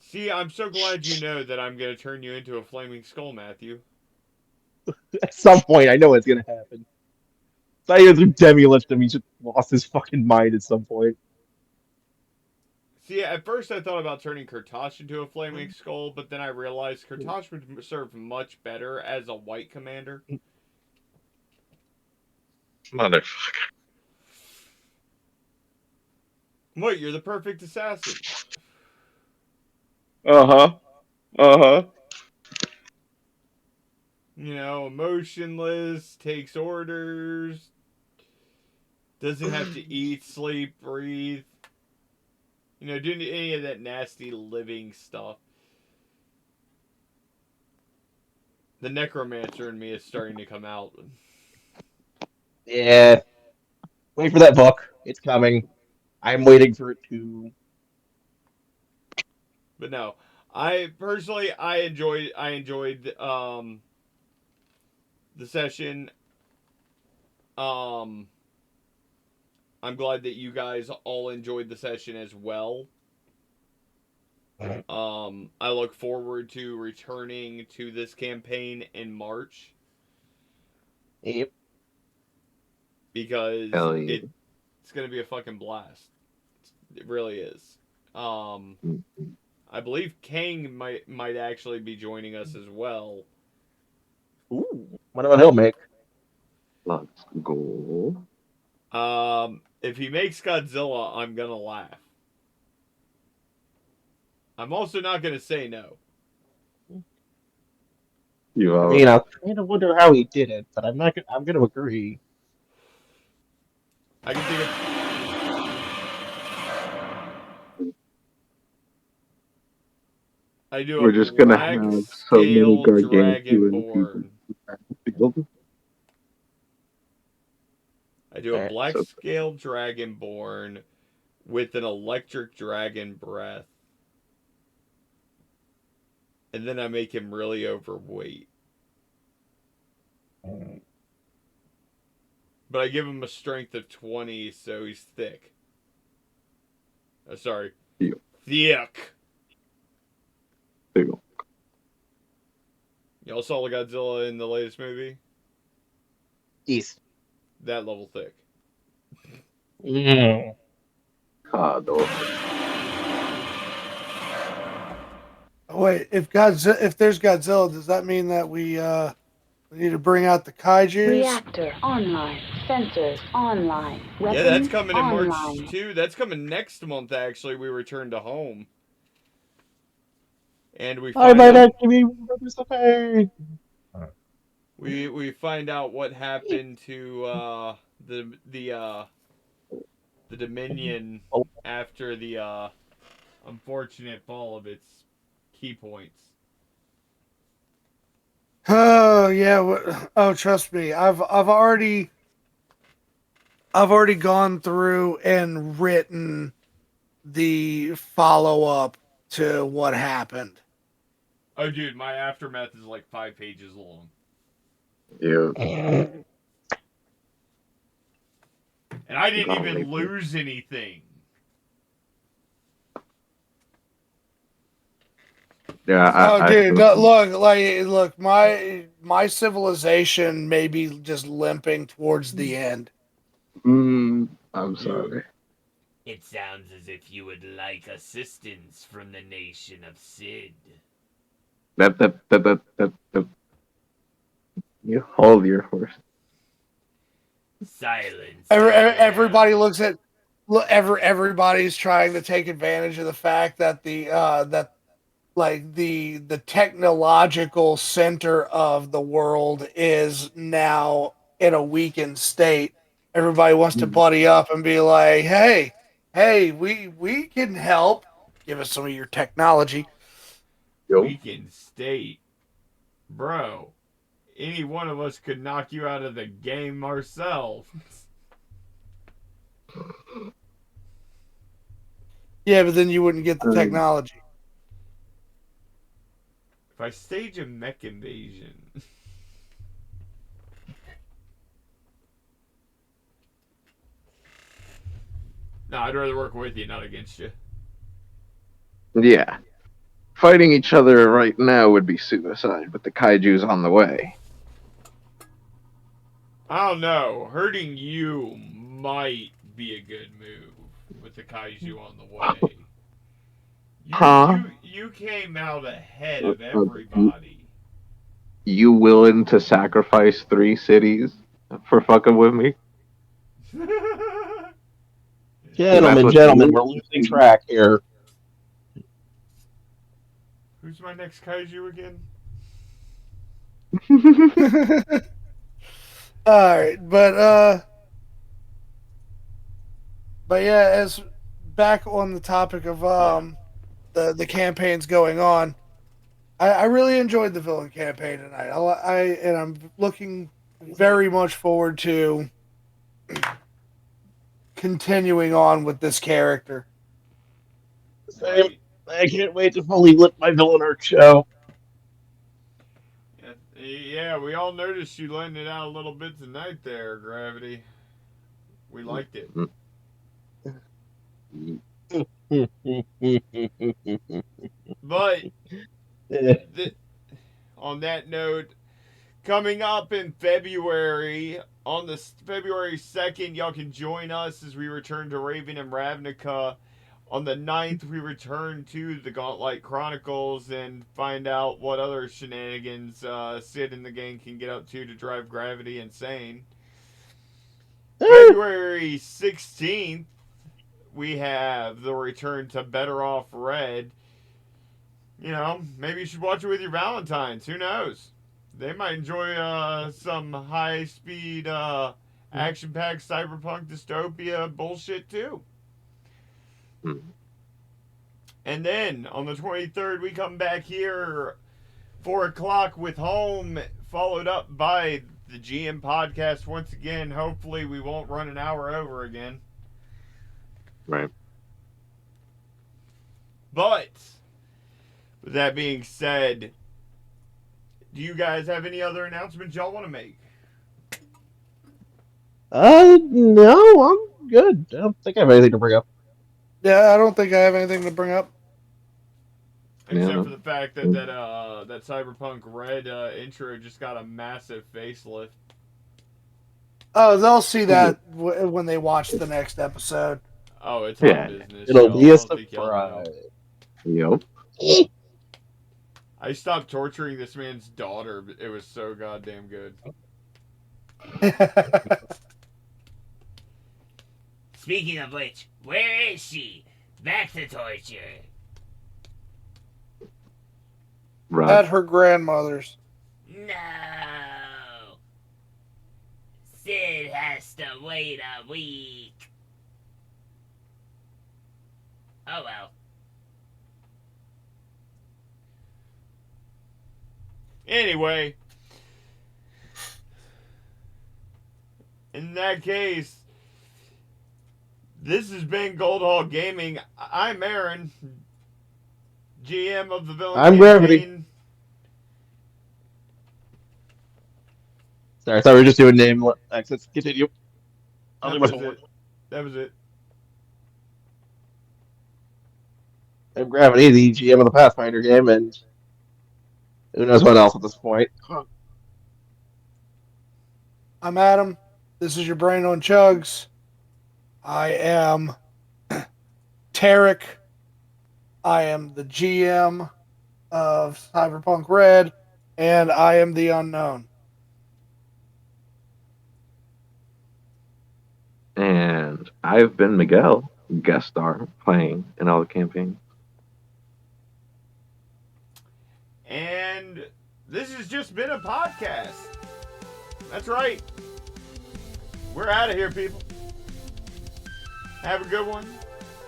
Speaker 1: See, I'm so glad you know that I'm going to turn you into a flaming skull, Matthew.
Speaker 3: At some point, I know it's gonna happen. It's not even through Demi-lift him, he just lost his fucking mind at some point.
Speaker 1: See, at first I thought about turning Kurtosh into a flaming skull, but then I realized Kurtosh would serve much better as a white commander.
Speaker 4: Motherfucker.
Speaker 1: What, you're the perfect assassin.
Speaker 4: Uh-huh. Uh-huh.
Speaker 1: You know, emotionless, takes orders, doesn't have to eat, sleep, breathe. You know, doing any of that nasty living stuff. The necromancer in me is starting to come out.
Speaker 3: Yeah. Wait for that book. It's coming. I'm waiting for it to.
Speaker 1: But no, I personally I enjoyed the session. Um, I'm glad that you guys all enjoyed the session as well. I look forward to returning to this campaign in March
Speaker 3: Yep.
Speaker 1: because
Speaker 4: Hell yeah.
Speaker 1: it's gonna be a fucking blast. It really is. I believe Kang might actually be joining us as well.
Speaker 3: Ooh. What about he'll make?
Speaker 4: Let's go.
Speaker 1: If he makes Godzilla, I'm gonna laugh. I'm also not gonna say no.
Speaker 4: You
Speaker 3: I
Speaker 4: are.
Speaker 3: mean, I kind of wonder how he did it, but I'm not. I'm gonna agree.
Speaker 1: I can think of. I do a
Speaker 4: We're just gonna
Speaker 1: black
Speaker 4: have so many
Speaker 1: scale
Speaker 4: gargantuan people
Speaker 1: dragonborn.
Speaker 4: field.
Speaker 1: I do a
Speaker 3: Alright,
Speaker 1: black
Speaker 4: So
Speaker 1: scale dragonborn with an electric dragon breath. And then I make him really overweight. But I give him a strength of 20, so he's thick. Sorry.
Speaker 4: Thick.
Speaker 1: Thick.
Speaker 4: Field.
Speaker 1: Y'all saw Godzilla in the latest movie?
Speaker 3: East.
Speaker 1: That level thick.
Speaker 3: Mm.
Speaker 4: Cado.
Speaker 2: Wait, if there's Godzilla, does that mean that we need to bring out the kaijus?
Speaker 7: Reactor online. Sensors online. Weapons
Speaker 1: Yeah, that's coming in
Speaker 7: online.
Speaker 1: March too. That's coming next month. Actually, we return to home, and we
Speaker 3: I
Speaker 1: find
Speaker 3: might
Speaker 1: out.
Speaker 3: actually be Brother Safari.
Speaker 1: we find out what happened to the Dominion after the unfortunate fall of its key points.
Speaker 2: Oh yeah. Oh, trust me. I've already gone through and written the follow up to what happened.
Speaker 1: Oh, dude, my aftermath is like 5 pages long,
Speaker 4: You
Speaker 1: and I didn't
Speaker 4: gonna
Speaker 1: even
Speaker 4: make me.
Speaker 1: lose anything.
Speaker 4: Yeah,
Speaker 2: Oh,
Speaker 4: I
Speaker 2: dude, no, look, my civilization may be just limping towards the end.
Speaker 4: I'm
Speaker 1: You
Speaker 4: sorry.
Speaker 5: It sounds as if you would like assistance from the nation of Sid.
Speaker 4: That. You hold your horse.
Speaker 5: Silence, I
Speaker 2: Everybody
Speaker 5: am.
Speaker 2: looks at everybody's trying to take advantage of the fact that the technological center of the world is now in a weakened state. Everybody wants to buddy up and be like, hey, we can help. Give us some of your technology.
Speaker 4: Yo.
Speaker 1: weakened state, bro. Any one of us could knock you out of the game ourselves.
Speaker 2: Yeah, but then you wouldn't get the technology.
Speaker 1: If I stage a mech invasion. No, I'd rather work with you, not against you.
Speaker 4: Yeah. Fighting each other right now would be suicide, but the kaiju's on the way.
Speaker 1: I don't know. Hurting you might be a good move with the kaiju on the way.
Speaker 4: Huh?
Speaker 1: You came out ahead
Speaker 4: Uh,
Speaker 1: of
Speaker 4: uh,
Speaker 1: everybody.
Speaker 4: You willing to sacrifice 3 cities for fucking with me? That's
Speaker 3: Gentlemen,
Speaker 4: what
Speaker 3: we're losing track here.
Speaker 1: Who's my next kaiju again?
Speaker 2: All right, but yeah, as back on the topic of the campaigns going on, I really enjoyed the villain campaign tonight. And I'm looking very much forward to continuing on with this character.
Speaker 3: Same. I can't wait to fully lift my villain arc show.
Speaker 1: Yeah, we all noticed you letting it out a little bit tonight there, Gravity. We liked it. But th- on that note, coming up in February, on the February 2nd, y'all can join us as we return to Raven and Ravnica. On the 9th, we return to the Gauntlet Chronicles and find out what other shenanigans Sid and the gang can get up to drive Gravity insane. February 16th, we have the return to Better Off Red. You know, maybe you should watch it with your Valentines. Who knows? They might enjoy some high speed, action packed cyberpunk dystopia bullshit too. And then on the 23rd, we come back here, 4 o'clock with Home, followed up by the GM podcast once again. Hopefully, we won't run an hour over again.
Speaker 4: Right.
Speaker 1: But, with that being said, do you guys have any other announcements y'all want to make?
Speaker 3: No, I'm good. I don't think I have anything to bring up.
Speaker 2: Yeah, I don't think I have anything to bring up.
Speaker 1: Except for the fact that that Cyberpunk Red intro just got a massive facelift.
Speaker 2: Oh, they'll see that when they watch the next episode.
Speaker 1: Oh, it's hot business.
Speaker 3: It'll
Speaker 1: y'all.
Speaker 3: be
Speaker 1: I
Speaker 3: a
Speaker 1: don't think y'all know.
Speaker 3: surprise.
Speaker 4: Yep.
Speaker 1: I stopped torturing this man's daughter. But it was so goddamn good.
Speaker 5: Speaking of which, where is she? Back to torture.
Speaker 2: At her grandmother's.
Speaker 5: No. has to wait a week. Oh well.
Speaker 1: Anyway, in that case, this has been GuldHallGaming. I'm Aaron, GM of the Villain
Speaker 3: I'm
Speaker 1: Campaign.
Speaker 3: Gravity. Sorry, I thought we were just doing name exits. Continue. I'll do my homework.
Speaker 1: That was it.
Speaker 3: I'm Gravity, the GM of the Pathfinder game, and who knows what else at this point.
Speaker 2: I'm Adam. This is your brain on chugs. I am Tarek. I am the GM of Cyberpunk Red, and I am the unknown.
Speaker 4: And I've been Miguel, guest star, playing in all the campaigns.
Speaker 1: And this has just been a podcast. That's right. We're out of here, people. Have a good one.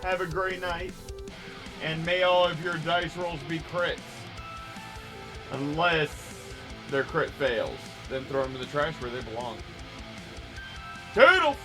Speaker 1: Have a great night. And may all of your dice rolls be crits. Unless their crit fails. Then throw them in the trash where they belong. Toodles!